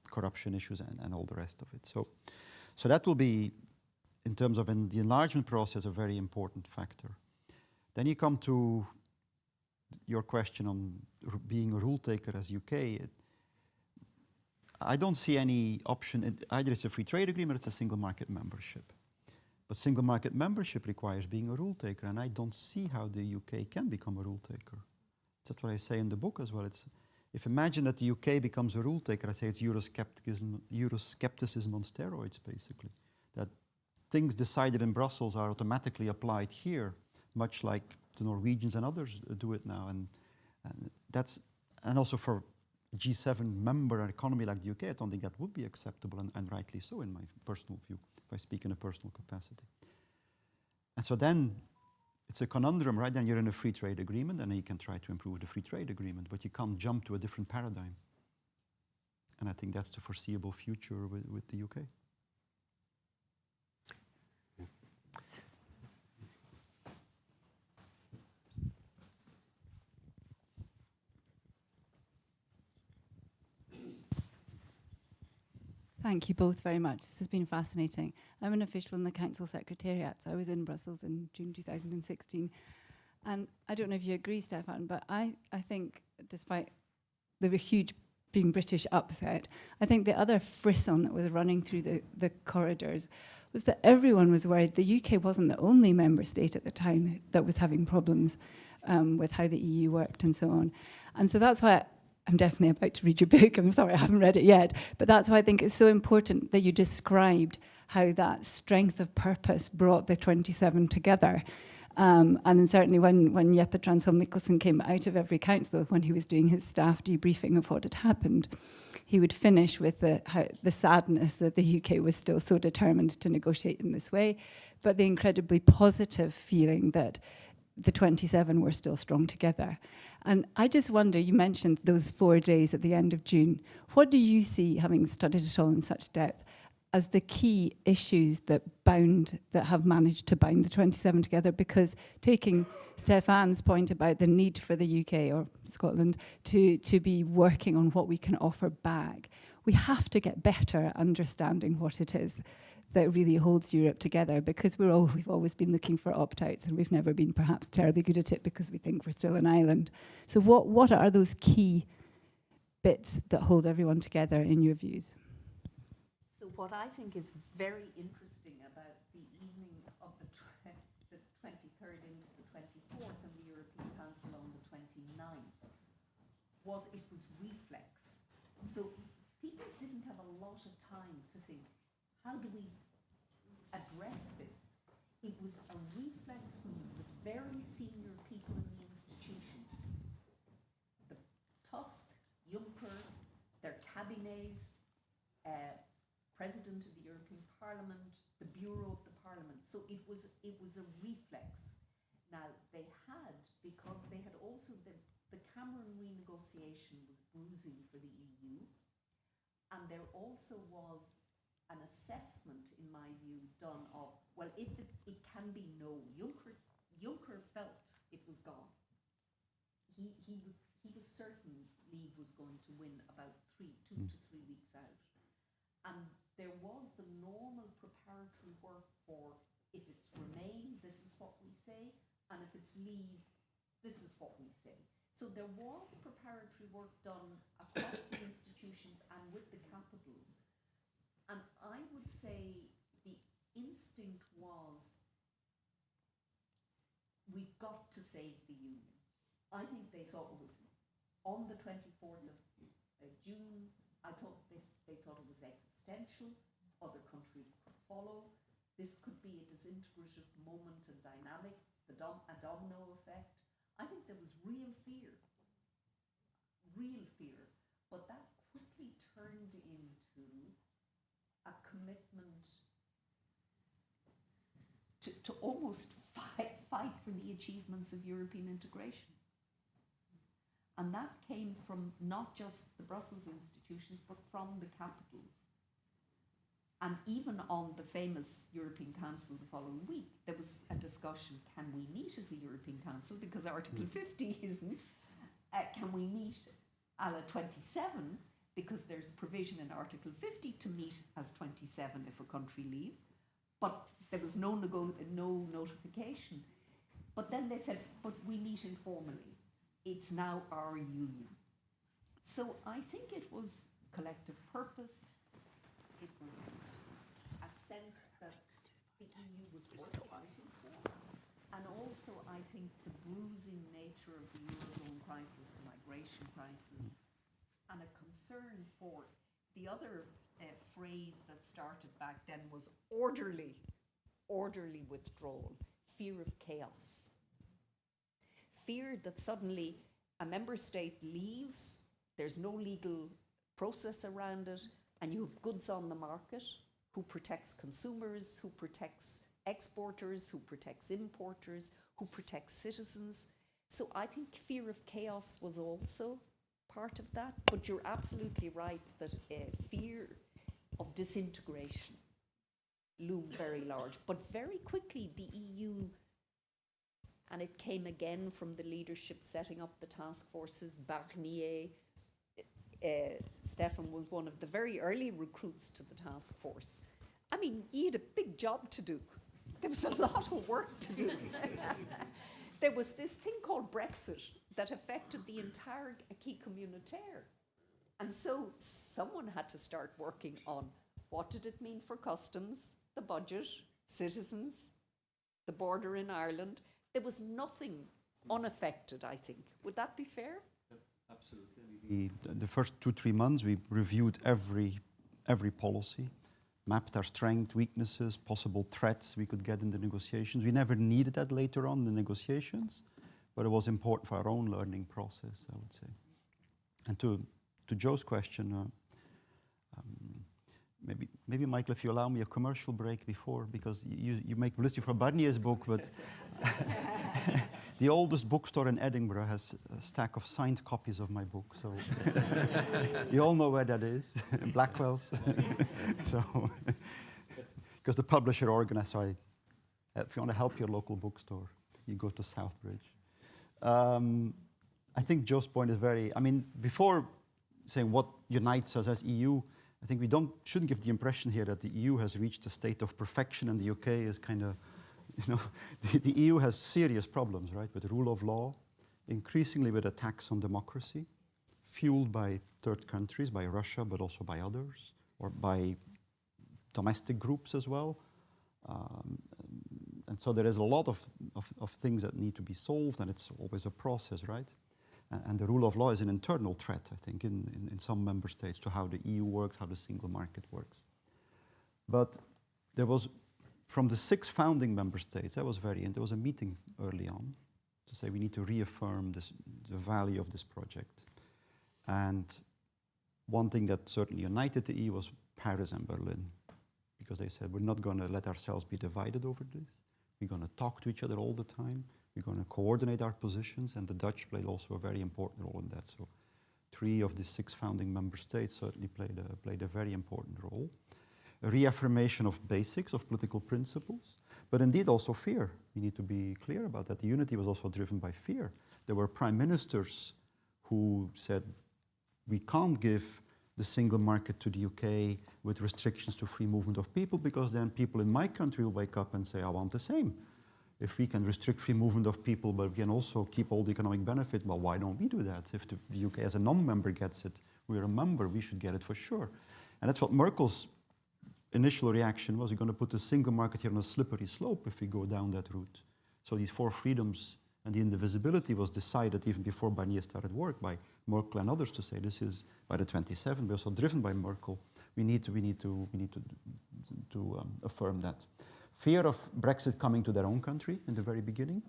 corruption issues and all the rest of it. So that will be, in terms of the enlargement process, a very important factor. Then you come to your question on being a rule taker as UK. I don't see any option. Either it's a free trade agreement or it's a single market membership. But single market membership requires being a rule taker, and I don't see how the UK can become a rule taker. That's what I say in the book as well. If imagine that the UK becomes a rule taker, I say it's Euroscepticism on steroids, basically. That things decided in Brussels are automatically applied here, much like the Norwegians and others do it now. And also for a G7 member economy like the UK, I don't think that would be acceptable, and rightly so in my personal view, if I speak in a personal capacity. And so then it's a conundrum, right? Then you're in a free trade agreement, and then you can try to improve the free trade agreement, but you can't jump to a different paradigm. And I think that's the foreseeable future with the UK. Thank you both very much. This has been fascinating. I'm an official in the Council Secretariat, so I was in Brussels in June 2016. And I don't know if you agree, Stefan, but I think, despite the huge being British upset, I think the other frisson that was running through the corridors was that everyone was worried the UK wasn't the only member state at the time that was having problems with how the EU worked and so on. And so that's why I'm definitely about to read your book. I'm sorry, I haven't read it yet. But that's why I think it's so important that you described how that strength of purpose brought the 27 together. And then certainly when Jeppe Transholm Mikkelsen came out of every council, when he was doing his staff debriefing of what had happened, he would finish with the sadness that the UK was still so determined to negotiate in this way, but the incredibly positive feeling that the 27 were still strong together. And I just wonder, you mentioned those 4 days at the end of June. What do you see, having studied it all in such depth, as the key issues that have managed to bind the 27 together? Because taking Stefan's point about the need for the UK or Scotland to be working on what we can offer back, we have to get better at understanding what it is that really holds Europe together, because we've always been looking for opt-outs, and we've never been perhaps terribly good at it because we think we're still an island. So what are those key bits that hold everyone together in your views? So what I think is very interesting about the evening of the 23rd into the 24th and the European Council on the 29th was it was reflex. So people didn't have a lot of time to think, how do we address this? It was a reflex from the very senior people in the institutions. The Tusk, Juncker, their cabinets, President of the European Parliament, the Bureau of the Parliament. So it was a reflex. Now they had, because they had also, the Cameron renegotiation was bruising for the EU, and there also was an assessment, in my view, done of, well, if it can be no. Juncker felt it was gone. He was certain Leave was going to win about 2 to 3 weeks out. And there was the normal preparatory work for, if it's Remain, this is what we say, and if it's Leave, this is what we say. So there was preparatory work done across the institutions and with the capitals. And I would say the instinct was, we've got to save the Union. I think they thought it was on the 24th of June. I thought they thought it was existential. Other countries could follow. This could be a disintegrative moment and dynamic, a domino effect. I think there was real fear, but that quickly turned into a commitment to almost fight for the achievements of European integration. And that came from not just the Brussels institutions, but from the capitals. And even on the famous European Council the following week, there was a discussion, can we meet as a European Council? Because Article 50 isn't. Can we meet a la 27? Because there's provision in Article 50 to meet as 27 if a country leaves. But there was no notification. But then they said, but we meet informally. It's now our union. So I think it was collective purpose. It was a sense that the EU was worth fighting for. And also, I think the bruising nature of the Eurozone crisis, the migration crisis, and a concern for the other phrase that started back then was orderly withdrawal, fear of chaos. Fear that suddenly a member state leaves, there's no legal process around it, and you have goods on the market. Who protects consumers, who protects exporters, who protects importers, who protects citizens. So I think fear of chaos was also part of that, but you're absolutely right that fear of disintegration loomed very large. But very quickly the EU, and it came again from the leadership setting up the task forces, Barnier, Stefan was one of the very early recruits to the task force. I mean, he had a big job to do. There was a lot of work to do. There was this thing called Brexit that affected the entire acquis communautaire. And so someone had to start working on what did it mean for customs, the budget, citizens, the border in Ireland. There was nothing unaffected, I think. Would that be fair? Absolutely. The first 2-3 months, we reviewed every policy, mapped our strengths, weaknesses, possible threats we could get in the negotiations. We never needed that later on in the negotiations, but it was important for our own learning process, I would say. And to Joe's question, Maybe, Michael, if you allow me a commercial break before, because you make publicity for Barnier's book, but the oldest bookstore in Edinburgh has a stack of signed copies of my book. So you all know where that is, Blackwell's. So, because the publisher organized, so if you want to help your local bookstore, you go to Southbridge. I think Joe's point is before saying what unites us as EU, I think we shouldn't give the impression here that the EU has reached a state of perfection and the UK is kind of, the EU has serious problems, right, with the rule of law, increasingly with attacks on democracy, fueled by third countries, by Russia, but also by others, or by domestic groups as well. And so there is a lot of things that need to be solved, and it's always a process, right? And the rule of law is an internal threat, I think, in some member states to how the EU works, how the single market works. But there was, from the 6 founding member states, there was a meeting early on to say we need to reaffirm the value of this project. And one thing that certainly united the EU was Paris and Berlin, because they said we're not going to let ourselves be divided over this. We're going to talk to each other all the time. We're going to coordinate our positions, and the Dutch played also a very important role in that. So 3 of the 6 founding member states certainly played a very important role. A reaffirmation of basics, of political principles, but indeed also fear. We need to be clear about that. The unity was also driven by fear. There were prime ministers who said, we can't give the single market to the UK with restrictions to free movement of people, because then people in my country will wake up and say, I want the same. If we can restrict free movement of people, but we can also keep all the economic benefit, well, why don't we do that? If the UK as a non-member gets it, we're a member, we should get it for sure. And that's what Merkel's initial reaction was. We're going to put the single market here on a slippery slope if we go down that route. So these 4 freedoms and the indivisibility was decided even before Barnier started work by Merkel and others to say this is by the 27, but also driven by Merkel. We need to affirm that. Fear of Brexit coming to their own country in the very beginning.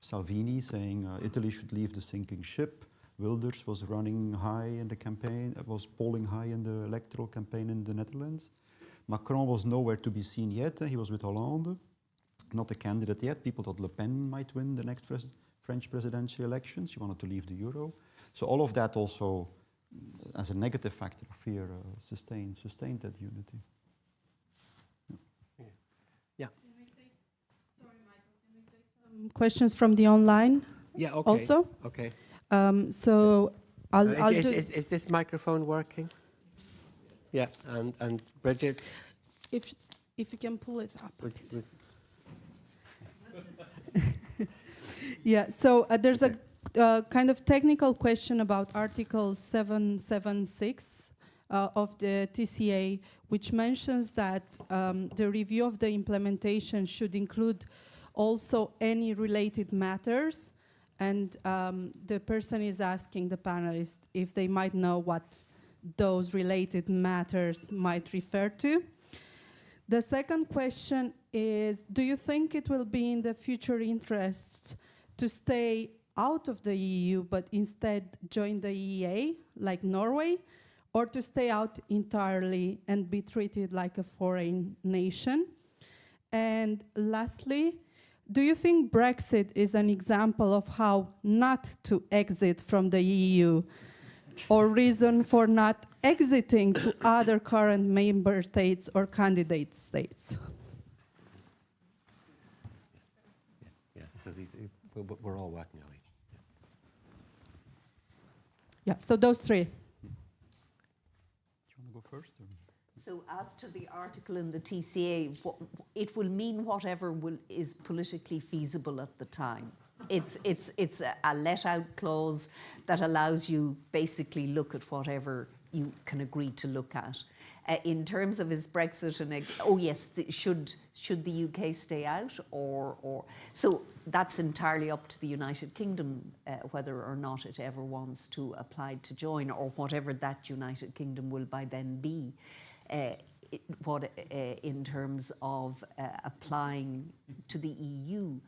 Salvini saying Italy should leave the sinking ship. Wilders was running high in the campaign, was polling high in the electoral campaign in the Netherlands. Macron was nowhere to be seen yet. He was with Hollande, not a candidate yet. People thought Le Pen might win the next French presidential elections. She wanted to leave the euro. So all of that also, as a negative factor of fear, sustained that unity. Yeah. Questions from the online? Yeah, okay. Also? Okay. So I'll do... Is this microphone working? Yeah, and Brigid? If you can pull it up. Yeah, so there's a kind of technical question about Article 776 of the TCA, which mentions that the review of the implementation should include also any related matters. And the person is asking the panelists if they might know what those related matters might refer to. The second question is, do you think it will be in the future interests to stay out of the EU but instead join the EEA, like Norway, or to stay out entirely and be treated like a foreign nation? And lastly, do you think Brexit is an example of how not to exit from the EU, or reason for not exiting to other current member states or candidate states? Yeah, so we're all working on it. Yeah, so those 3. Do you want to go first? Or? So as to the article in the TCA, it will mean whatever is politically feasible at the time. It's a let-out clause that allows you basically look at whatever you can agree to look at. In terms of is Brexit oh yes, should the UK stay out or so that's entirely up to the United Kingdom whether or not it ever wants to apply to join, or whatever that United Kingdom will by then be. In terms of applying to the EU.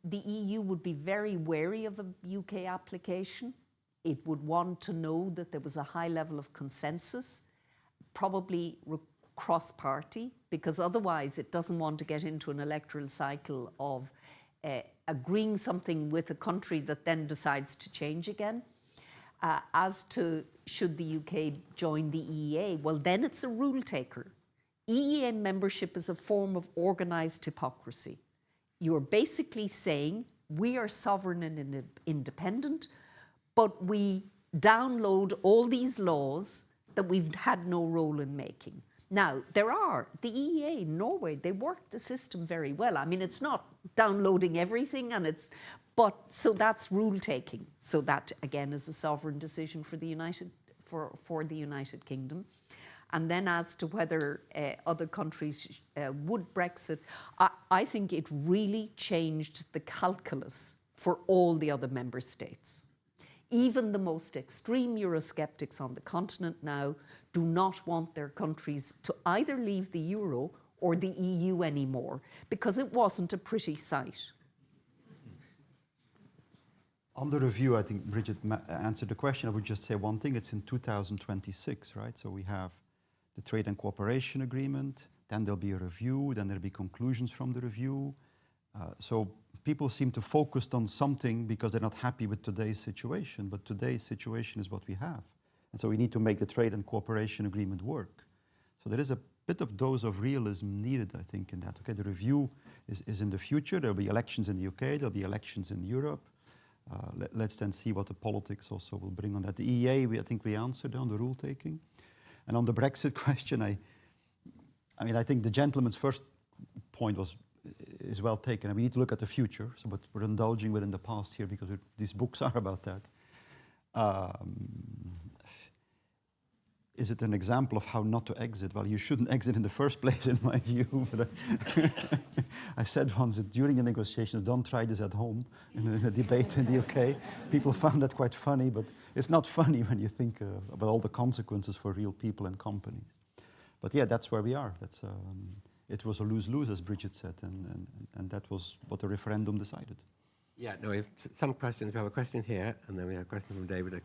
The EU would be very wary of a UK application. It would want to know that there was a high level of consensus. probably cross-party, because otherwise it doesn't want to get into an electoral cycle of agreeing something with a country that then decides to change again. As to should the UK join the EEA, well, then it's a rule taker. EEA membership is a form of organised hypocrisy. You're basically saying we are sovereign and independent, but we download all these laws that we've had no role in making. Now, there are, the EEA, Norway, they work the system very well. I mean, it's not downloading everything, but so that's rule taking. So that, again, is a sovereign decision for the United Kingdom. And then as to whether other countries would Brexit, I think it really changed the calculus for all the other member states. Even the most extreme Eurosceptics on the continent now do not want their countries to either leave the euro or the EU anymore, because it wasn't a pretty sight. On the review, I think Brigid answered the question. I would just say one thing. It's in 2026, right? So we have the Trade and Cooperation Agreement, then there'll be a review, then there'll be conclusions from the review. So people seem to focus on something because they're not happy with today's situation, but today's situation is what we have. And so we need to make the Trade and Cooperation Agreement work. So there is a bit of dose of realism needed, I think, in that. Okay, the review is in the future. There'll be elections in the UK, there'll be elections in Europe. Let's then see what the politics also will bring on that. The EEA, I think we answered on the rule taking. And on the Brexit question, I mean, I think the gentleman's first point is well taken. And we need to look at the future. So, but we're indulging within the past here because these books are about that. Is it an example of how not to exit? Well, you shouldn't exit in the first place, in my view. But I said once that during the negotiations, don't try this at home in a debate in the UK. People found that quite funny, but it's not funny when you think about all the consequences for real people and companies. But yeah, that's where we are. It was a lose-lose, as Brigid said, and that was what the referendum decided. Yeah, no, we have some questions. We have a question here, and then we have a question from David.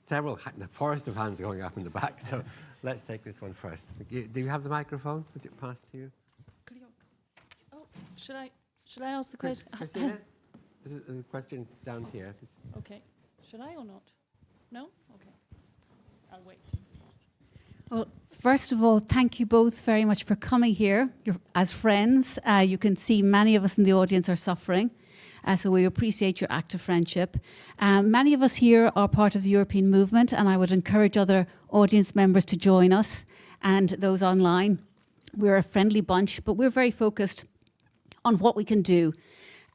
Several, the forest of hands going up in the back, so let's take this one first. Do you have the microphone? Was it passed to you? Oh, should I ask the question? Christina? The question's down here. Okay. Should I or not? No? Okay. I'll wait. Well, first of all, thank you both very much for coming here. As friends, you can see many of us in the audience are suffering. So we appreciate your active friendship. Many of us here are part of the European movement, and I would encourage other audience members to join us and those online. We're a friendly bunch, but we're very focused on what we can do.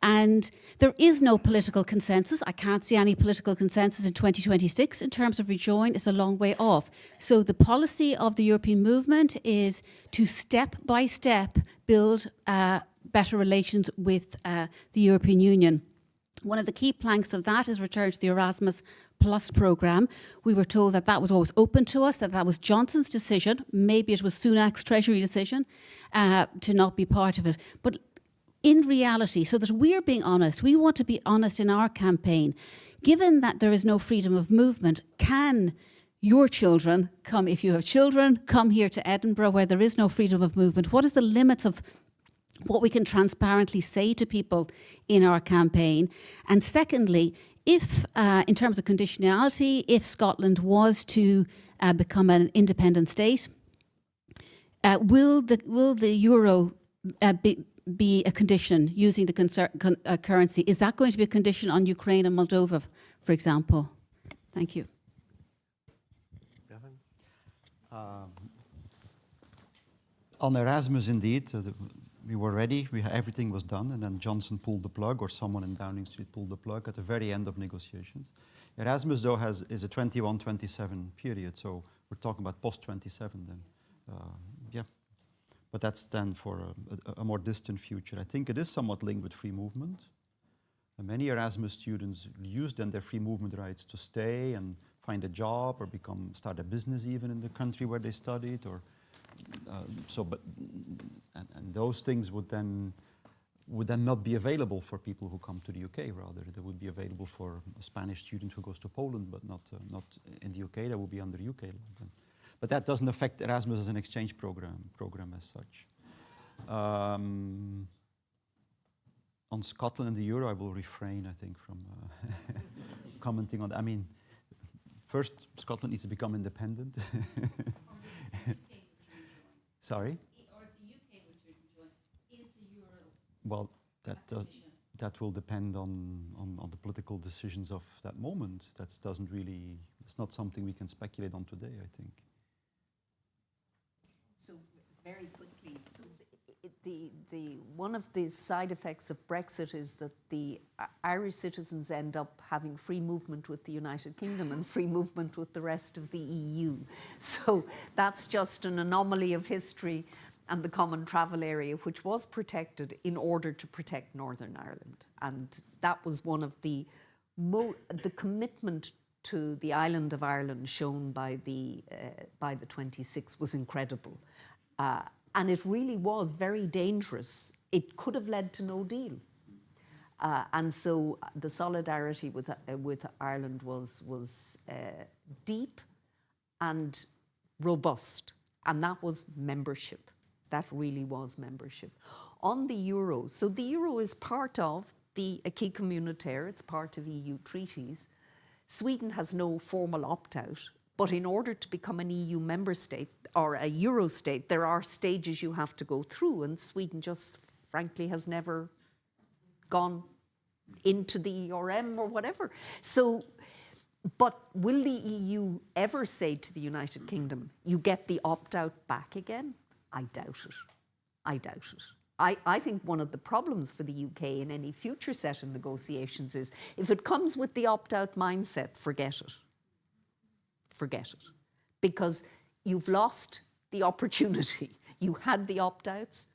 And there is no political consensus. I can't see any political consensus in 2026 in terms of rejoin. It's a long way off. So the policy of the European movement is to step by step build better relations with the European Union. One of the key planks of that is return to the Erasmus Plus programme. We were told that that was always open to us, that was Johnson's decision. Maybe it was Sunak's Treasury decision to not be part of it. But in reality, so that we're being honest, we want to be honest in our campaign. Given that there is no freedom of movement, can your children come, if you have children, come here to Edinburgh where there is no freedom of movement? What is the limits of what we can transparently say to people in our campaign? And secondly, if, in terms of conditionality, if Scotland was to become an independent state, will the euro be a condition using the currency? Is that going to be a condition on Ukraine and Moldova, for example? Thank you. On Erasmus, indeed, we were ready. Everything was done, and then Johnson pulled the plug, or someone in Downing Street pulled the plug at the very end of negotiations. Erasmus, though, is a 21-27 period, so we're talking about post-27 then. Yeah, but that's then for a more distant future. I think it is somewhat linked with free movement. And many Erasmus students use then their free movement rights to stay and find a job or start a business even in the country where they studied, or and those things would then not be available for people who come to the UK. Rather, they would be available for a Spanish student who goes to Poland, but not in the UK. That would be under UK law then. But that doesn't affect Erasmus as an exchange program as such. On Scotland and the euro, I will refrain, I think, from commenting on that. I mean, first, Scotland needs to become independent. Sorry? Or if the UK would join, is the euro? Well, that will depend on the political decisions of that moment. That doesn't really, it's not something we can speculate on today, I think. So very quickly, so one of the side effects of Brexit is that the Irish citizens end up having free movement with the United Kingdom and free movement with the rest of the EU. So that's just an anomaly of history and the common travel area, which was protected in order to protect Northern Ireland. And that was one of the commitment to the island of Ireland shown by the 26 was incredible. And it really was very dangerous. It could have led to no deal. And so the solidarity with Ireland was deep and robust. And that was membership. That really was membership. On the euro, so the euro is part of the acquis communautaire, it's part of EU treaties. Sweden has no formal opt-out, but in order to become an EU member state or a euro state, there are stages you have to go through, and Sweden just frankly has never gone into the ERM or whatever. So, but will the EU ever say to the United Kingdom, you get the opt-out back again? I doubt it. I doubt it. I think one of the problems for the UK in any future set of negotiations is if it comes with the opt-out mindset, forget it. Forget it. Because you've lost the opportunity. You had the opt-outs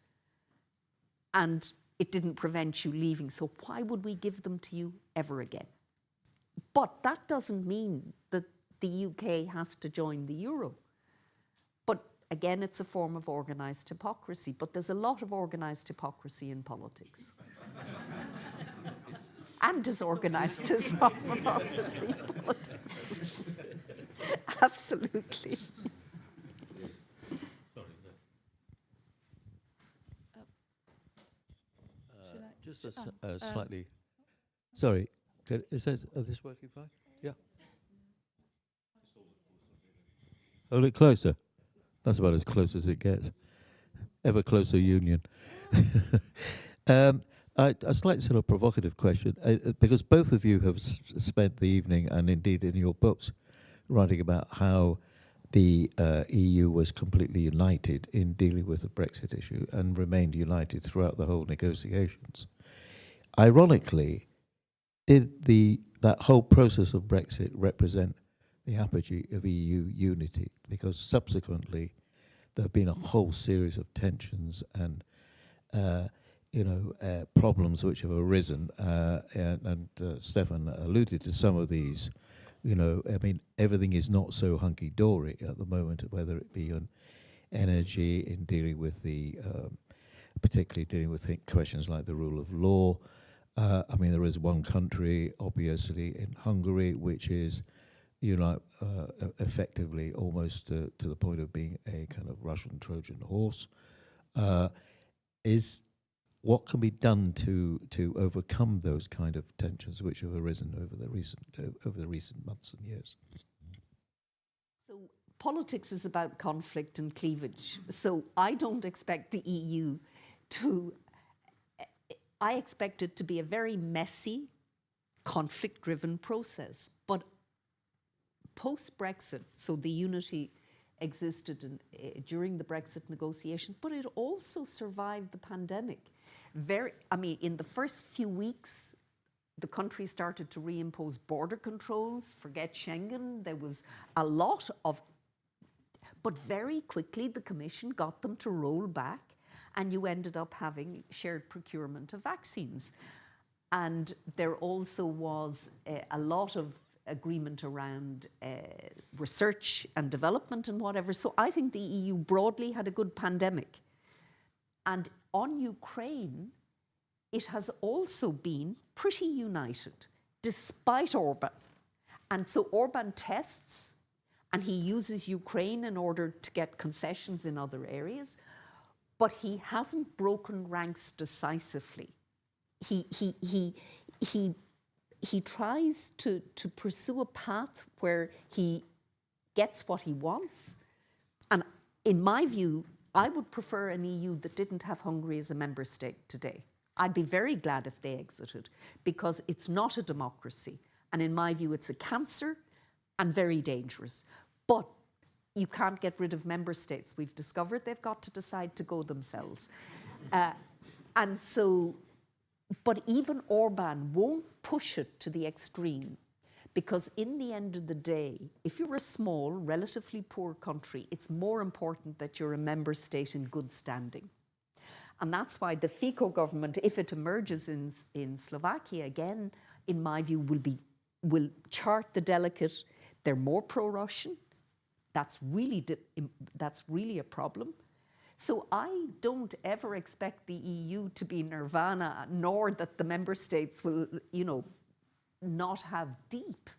and it didn't prevent you leaving. So why would we give them to you ever again? But that doesn't mean that the UK has to join the euro. But again, it's a form of organised hypocrisy, but there's a lot of organised hypocrisy in politics. And disorganised hypocrisy in politics. Absolutely. Just a slightly... Sorry, is this working fine? Yeah. Hold it closer. That's about as close as it gets. Ever closer union. A slight sort of provocative question, because both of you have spent the evening, and indeed in your books, writing about how the EU was completely united in dealing with the Brexit issue and remained united throughout the whole negotiations. Ironically, did that whole process of Brexit represent the apogee of EU unity? Because subsequently there have been a whole series of tensions and problems which have arisen, and Stefan alluded to some of these. You know, I mean, everything is not so hunky-dory at the moment, whether it be on energy, in dealing with particularly dealing with questions like the rule of law. I mean, there is one country, obviously, in Hungary, which is, effectively almost to the point of being a kind of Russian Trojan horse. What can be done to overcome those kind of tensions which have arisen over the recent months and years? So politics is about conflict and cleavage. So I don't expect the EU I expect it to be a very messy, conflict-driven process. But post-Brexit, so the unity existed during the Brexit negotiations, but it also survived the pandemic. In the first few weeks, the country started to reimpose border controls, forget Schengen. There was a lot of, but very quickly the Commission got them to roll back, and you ended up having shared procurement of vaccines. And there also was a lot of agreement around research and development and whatever. So I think the EU broadly had a good pandemic. And on Ukraine, it has also been pretty united, despite Orban. And so Orban tests, and he uses Ukraine in order to get concessions in other areas, but he hasn't broken ranks decisively. He tries to pursue a path where he gets what he wants. And in my view, I would prefer an EU that didn't have Hungary as a member state today. I'd be very glad if they exited, because it's not a democracy. And in my view, it's a cancer and very dangerous. But you can't get rid of member states. We've discovered they've got to decide to go themselves. And so, but even Orban won't push it to the extreme, because in the end of the day, if you're a small, relatively poor country, it's more important that you're a member state in good standing. And that's why the Fico government, if it emerges in Slovakia again, in my view, will chart the delicate. They're more pro-Russian. That's really a problem. So I don't ever expect the EU to be nirvana, nor that the member states will, not have deep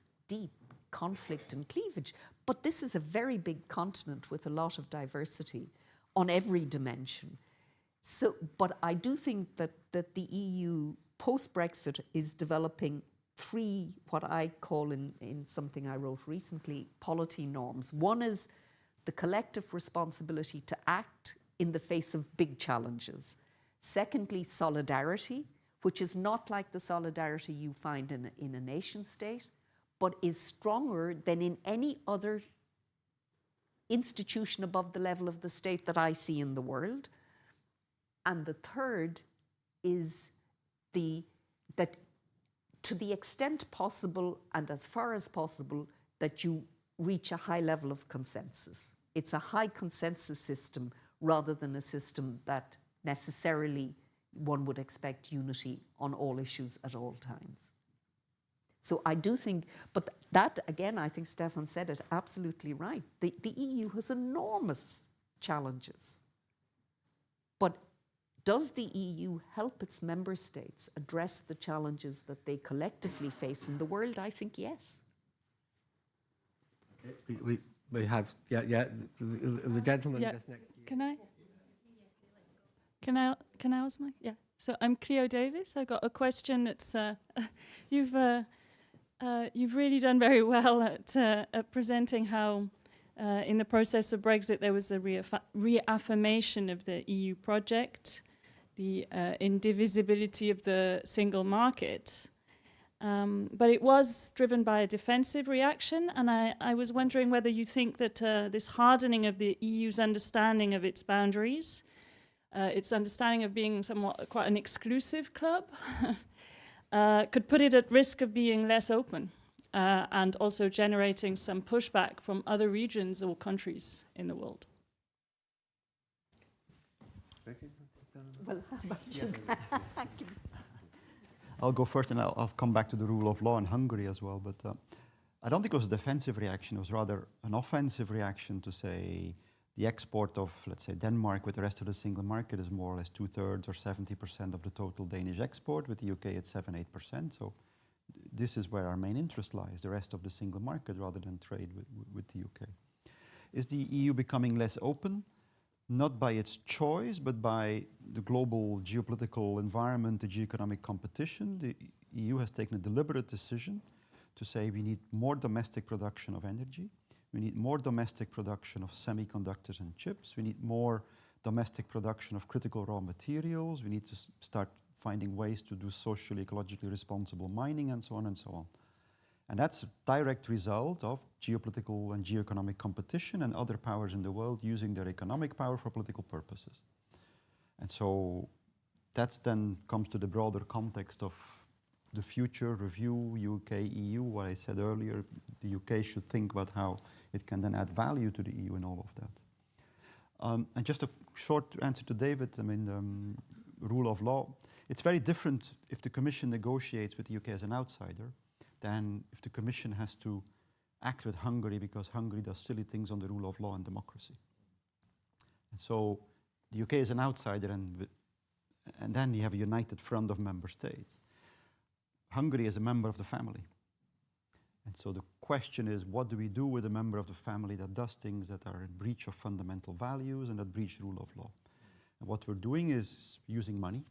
conflict and cleavage. But this is a very big continent with a lot of diversity on every dimension. So, but I do think that the EU post-Brexit is developing three, what I call in something I wrote recently, polity norms. One is the collective responsibility to act in the face of big challenges. Secondly, solidarity, which is not like the solidarity you find in a nation state, but is stronger than in any other institution above the level of the state that I see in the world. And the third is that to the extent possible and as far as possible, that you reach a high level of consensus. It's a high consensus system rather than a system that necessarily one would expect unity on all issues at all times. So I do think, but that again, I think Stefan said it absolutely right. The EU has enormous challenges. But does the EU help its member states address the challenges that they collectively face in the world? I think yes. We have, the gentleman just next to you. Can I ask Mike? Yeah. So I'm Cleo Davis. I got a question that's you've really done very well at presenting how in the process of Brexit there was a reaffirmation of the EU project, the indivisibility of the single market. But it was driven by a defensive reaction, and I was wondering whether you think that this hardening of the EU's understanding of its boundaries, its understanding of being somewhat quite an exclusive club, could put it at risk of being less open and also generating some pushback from other regions or countries in the world. Well, how about you? I'll go first, and I'll come back to the rule of law in Hungary as well. But I don't think it was a defensive reaction. It was rather an offensive reaction to say the export of, let's say, Denmark with the rest of the single market is more or less 2/3 or 70% of the total Danish export. With the UK, it's 7-8%. So this is where our main interest lies, the rest of the single market, rather than trade with the UK. Is the EU becoming less open? Not by its choice, but by the global geopolitical environment, the geoeconomic competition. The EU has taken a deliberate decision to say we need more domestic production of energy. We need more domestic production of semiconductors and chips. We need more domestic production of critical raw materials. We need to start finding ways to do socially, ecologically responsible mining, and so on and so on. And that's a direct result of geopolitical and geoeconomic competition and other powers in the world using their economic power for political purposes. And so that then comes to the broader context of the future review, UK, EU, what I said earlier, the UK should think about how it can then add value to the EU in all of that. And just a short answer to David, I mean, rule of law. It's very different if the Commission negotiates with the UK as an outsider than if the Commission has to act with Hungary because Hungary does silly things on the rule of law and democracy. And so the UK is an outsider, and then you have a united front of member states. Hungary is a member of the family. And so the question is, what do we do with a member of the family that does things that are in breach of fundamental values and that breach rule of law? And what we're doing is using money,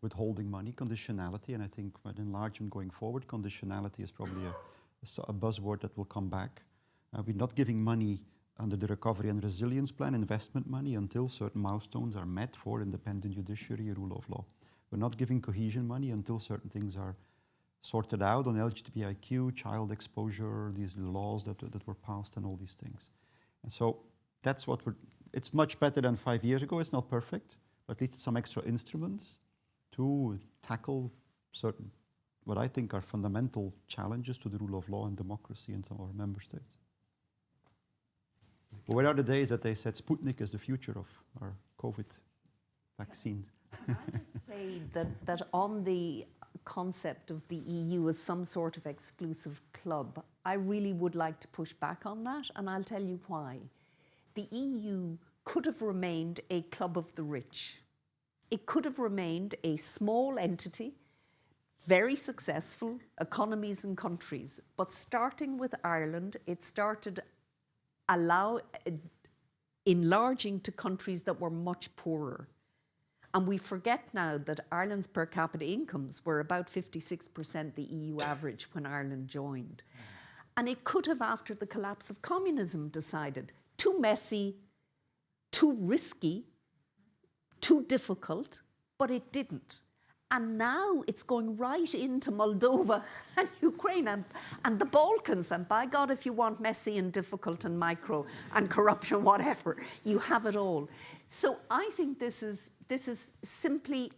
withholding money, conditionality, and I think with enlargement going forward, conditionality is probably a buzzword that will come back. We're not giving money under the Recovery and Resilience Plan, investment money, until certain milestones are met for independent judiciary, rule of law. We're not giving cohesion money until certain things are sorted out on LGBTIQ, child exposure, these laws that were passed and all these things. And so that's what it's much better than 5 years ago. It's not perfect, but at least some extra instruments to tackle certain, what I think are fundamental challenges to the rule of law and democracy in some of our member states. But where are the days that they said Sputnik is the future of our COVID vaccines? Can I just say that on the concept of the EU as some sort of exclusive club, I really would like to push back on that, and I'll tell you why. The EU could have remained a club of the rich. It could have remained a small entity, very successful economies and countries, but starting with Ireland, it started enlarging to countries that were much poorer. And we forget now that Ireland's per capita incomes were about 56% the EU average when Ireland joined. And it could have, after the collapse of communism, decided too messy, too risky, too difficult, but it didn't. And now it's going right into Moldova and Ukraine and the Balkans. And by God, if you want messy and difficult and micro and corruption, whatever, you have it all. So I think this is simply,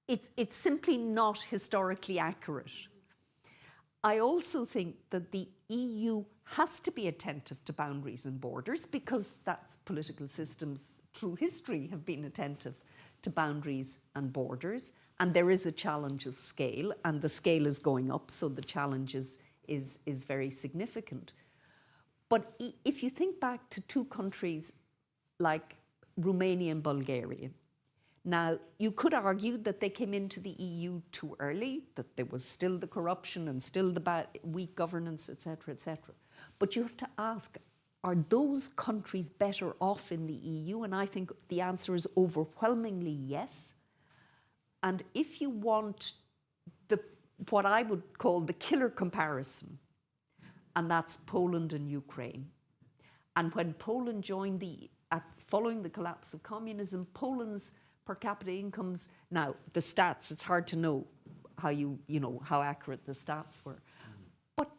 it's simply not historically accurate. I also think that the EU has to be attentive to boundaries and borders, because that's political systems through history have been attentive to boundaries and borders, and there is a challenge of scale, and the scale is going up, so the challenge is very significant. But if you think back to two countries like Romania and Bulgaria, now you could argue that they came into the EU too early, that there was still the corruption and still the weak governance, etc., etc. But you have to ask, are those countries better off in the EU? And I think the answer is overwhelmingly yes. And if you want what I would call the killer comparison, and that's Poland and Ukraine. And when Poland joined following the collapse of communism, Poland's per capita incomes, now the stats, it's hard to know how accurate the stats were. But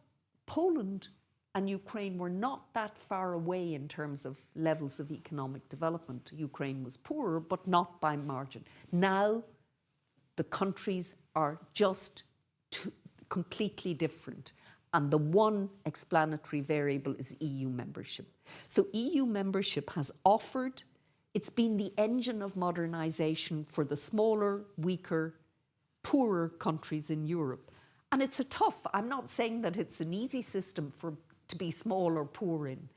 Poland and Ukraine were not that far away in terms of levels of economic development. Ukraine was poorer, but not by margin. Now, the countries are just completely different. And the one explanatory variable is EU membership. So EU membership has offered, it's been the engine of modernization for the smaller, weaker, poorer countries in Europe. And it's I'm not saying that it's an easy system to be small or poor in,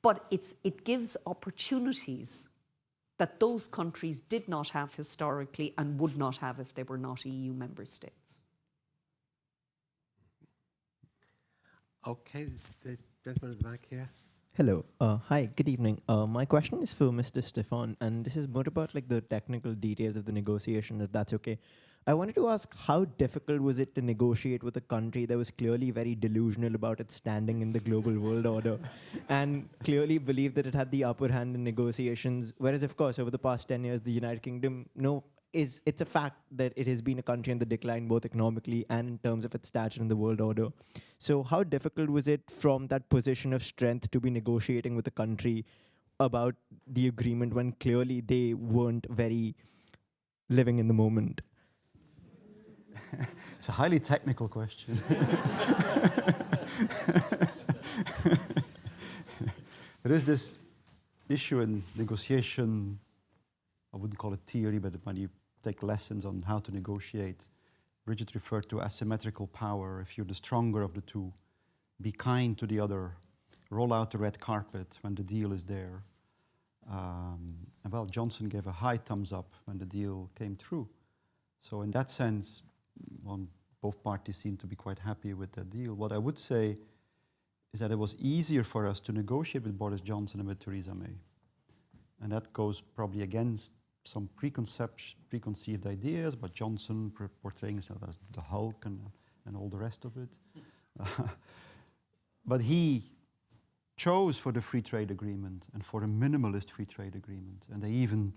but it gives opportunities that those countries did not have historically and would not have if they were not EU member states. Okay, the gentleman at the back here. Hello. Hi, good evening. My question is for Mr. Stefan, and this is more about the technical details of the negotiation, if that's okay. I wanted to ask, how difficult was it to negotiate with a country that was clearly very delusional about its standing in the global world order and clearly believed that it had the upper hand in negotiations, whereas, of course, over the past 10 years, the United Kingdom, it's a fact that it has been a country in the decline, both economically and in terms of its stature in the world order. So how difficult was it from that position of strength to be negotiating with a country about the agreement when clearly they weren't very living in the moment? It's a highly technical question. There is this issue in negotiation, I wouldn't call it theory, but when you take lessons on how to negotiate, Brigid referred to asymmetrical power. If you're the stronger of the two, be kind to the other, roll out the red carpet when the deal is there. And Johnson gave a high thumbs up when the deal came through. So in that sense, on both parties seem to be quite happy with that deal. What I would say is that it was easier for us to negotiate with Boris Johnson and with Theresa May. And that goes probably against some preconceived ideas, but Johnson portraying himself as the Hulk and all the rest of it. But he chose for the free trade agreement and for a minimalist free trade agreement. And they even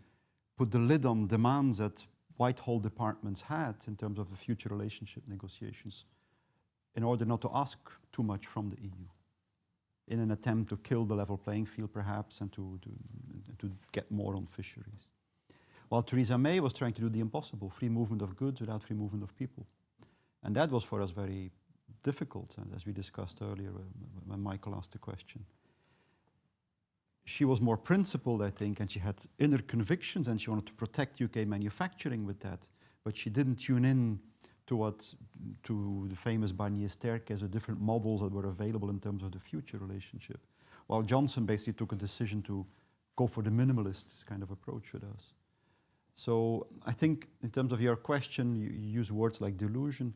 put the lid on demands that Whitehall departments had in terms of the future relationship negotiations in order not to ask too much from the EU, in an attempt to kill the level playing field perhaps and to get more on fisheries. While Theresa May was trying to do the impossible, free movement of goods without free movement of people. And that was for us very difficult, and as we discussed earlier when Michael asked the question. She was more principled, I think, and she had inner convictions and she wanted to protect UK manufacturing with that, but she didn't tune in to the famous Barnier staircase, the different models that were available in terms of the future relationship. While Johnson basically took a decision to go for the minimalist kind of approach with us. So I think in terms of your question, you use words like delusion.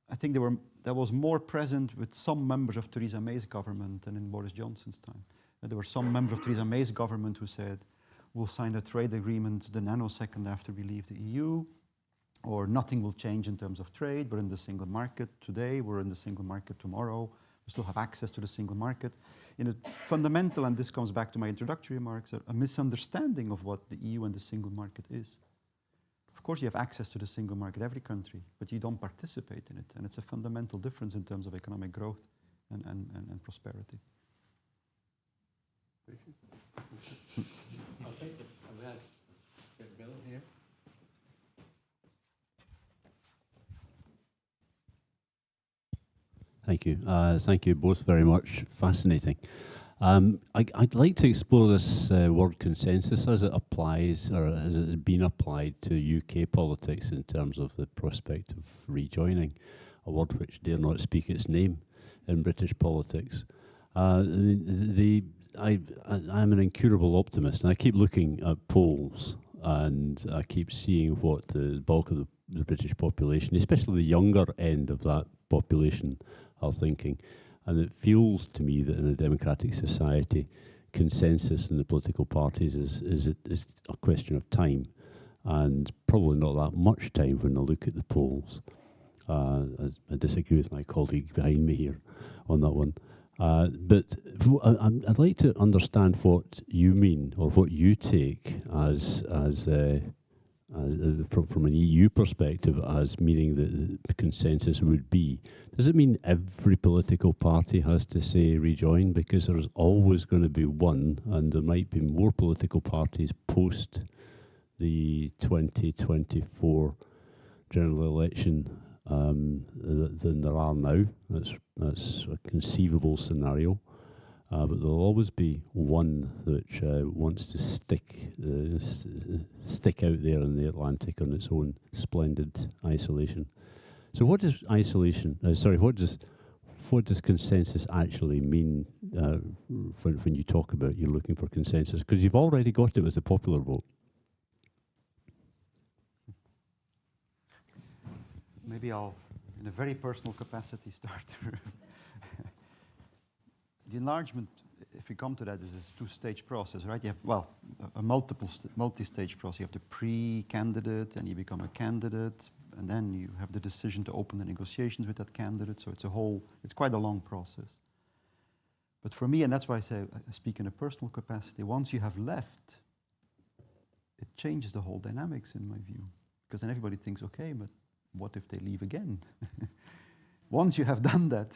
I think that was more present with some members of Theresa May's government than in Boris Johnson's time. There were some members of Theresa May's government who said, we'll sign a trade agreement the nanosecond after we leave the EU, or nothing will change in terms of trade. We're in the single market today, we're in the single market tomorrow, we still have access to the single market. In a fundamental, and this comes back to my introductory remarks, a misunderstanding of what the EU and the single market is. Of course, you have access to the single market, every country, but you don't participate in it. And it's a fundamental difference in terms of economic growth and prosperity. Bill here. Thank you. Thank you both very much. Fascinating. I'd like to explore this word consensus as it applies, or as it has been applied to UK politics in terms of the prospect of rejoining, a word which dare not speak its name in British politics. I'm an incurable optimist, and I keep looking at polls, and I keep seeing what the bulk of the British population, especially the younger end of that population, are thinking. And it feels to me that in a democratic society, consensus in the political parties is a question of time, and probably not that much time when I look at the polls. I disagree with my colleague behind me here on that one. But I'd like to understand what you mean, or what you take as from an EU perspective as meaning that the consensus would be. Does it mean every political party has to say rejoin? Because there's always going to be one, and there might be more political parties post the 2024 general election than there are now. That's a conceivable scenario. But there'll always be one which wants to stick out there in the Atlantic on its own splendid isolation. So what does isolation, what does consensus actually mean when you talk about you're looking for consensus? Because you've already got it with the popular vote. Maybe I'll, in a very personal capacity, start. The enlargement, if we come to that, is a two-stage process, right? You have, well, a multi-stage process. You have the pre-candidate, and you become a candidate, and then you have the decision to open the negotiations with that candidate. So it's quite a long process. But for me, and that's why I say I speak in a personal capacity, once you have left, it changes the whole dynamics in my view. Because then everybody thinks, okay, but what if they leave again? Once you have done that,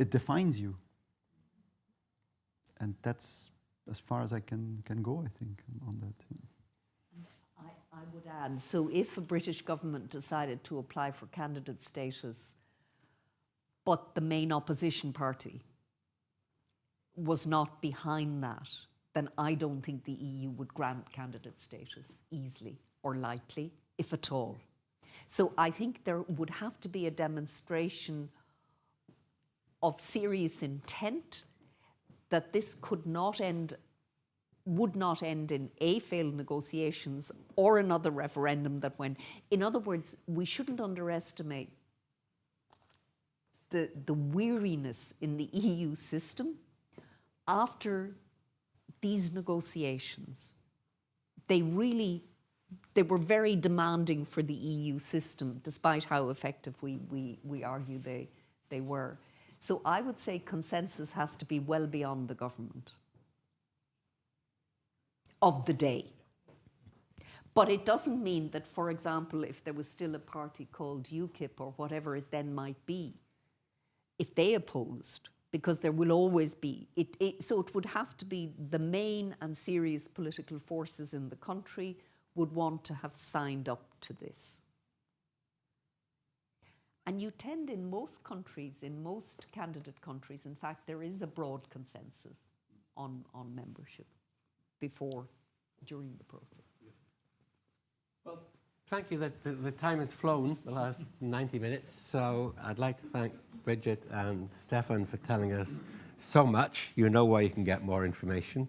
it defines you. And that's as far as I can go, I think, on that. I would add, so if a British government decided to apply for candidate status, but the main opposition party was not behind that, then I don't think the EU would grant candidate status easily or lightly, if at all. So I think there would have to be a demonstration of serious intent that this could not end would not end in A, failed negotiations, or another referendum that went. In other words, we shouldn't underestimate the weariness in the EU system after these negotiations. They were very demanding for the EU system, despite how effective we argue they were. So I would say consensus has to be well beyond the government of the day. But it doesn't mean that, for example, if there was still a party called UKIP or whatever it then might be, if they opposed, because there will always be, so it would have to be the main and serious political forces in the country would want to have signed up to this. And you tend in most countries, in most candidate countries, in fact, there is a broad consensus on membership before, during the process. Well, thank you. The time has flown, the last 90 minutes, so I'd like to thank Brigid and Stefan for telling us so much. You know where you can get more information.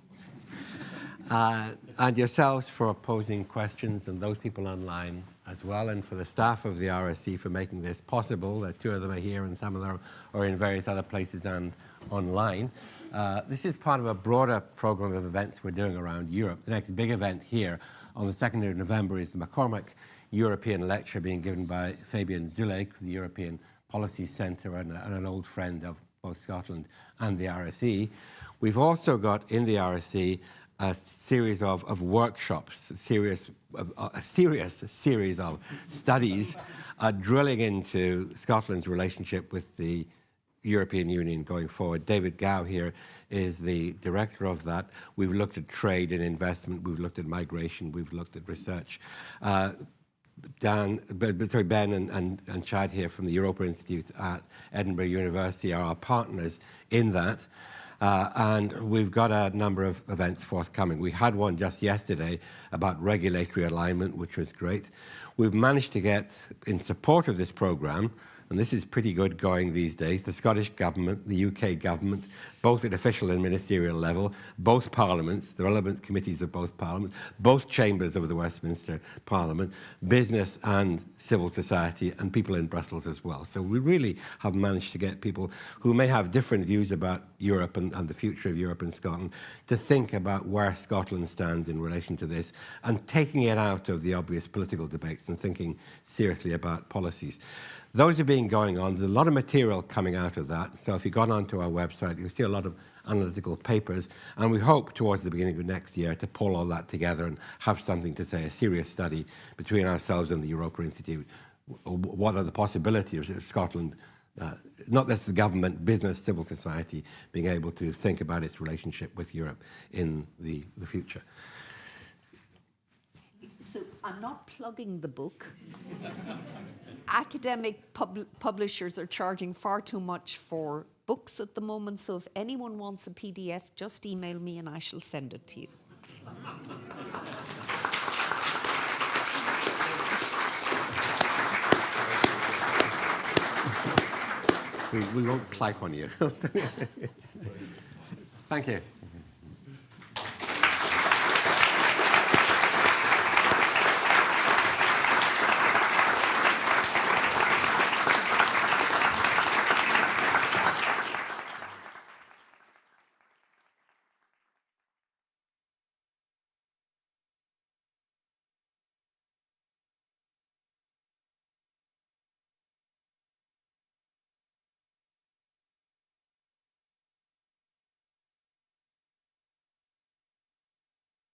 And yourselves for posing questions, and those people online as well, and for the staff of the RSE for making this possible. 2 of them are here and some of them are in various other places and online. This is part of a broader program of events we're doing around Europe. The next big event here on the 2nd of November is the McCormack European Lecture being given by Fabian Zuleg from the European Policy Centre and an old friend of both Scotland and the RSE. We've also got in the RSE a series of workshops, a serious series of studies drilling into Scotland's relationship with the European Union going forward. David Gow here is the director of that. We've looked at trade and investment, we've looked at migration, we've looked at research. Ben and Chad here from the Europa Institute at Edinburgh University are our partners in that. And we've got a number of events forthcoming. We had one just yesterday about regulatory alignment, which was great. We've managed to get, in support of this programme, and this is pretty good going these days, the Scottish Government, the UK Government, both at official and ministerial level, both parliaments, the relevant committees of both parliaments, both chambers of the Westminster Parliament, business and civil society, and people in Brussels as well. So we really have managed to get people who may have different views about Europe and the future of Europe and Scotland to think about where Scotland stands in relation to this and taking it out of the obvious political debates and thinking seriously about policies. Those are being going on. There's a lot of material coming out of that. So if you got onto our website, you'll see a lot of analytical papers. And we hope towards the beginning of next year to pull all that together and have something to say, a serious study between ourselves and the Europa Institute. What are the possibilities of Scotland, not just the government, business, civil society, being able to think about its relationship with Europe in the future. So I'm not plugging the book. Academic publishers are charging far too much for books at the moment, so if anyone wants a PDF, just email me and I shall send it to you. We won't clap on you. Thank you.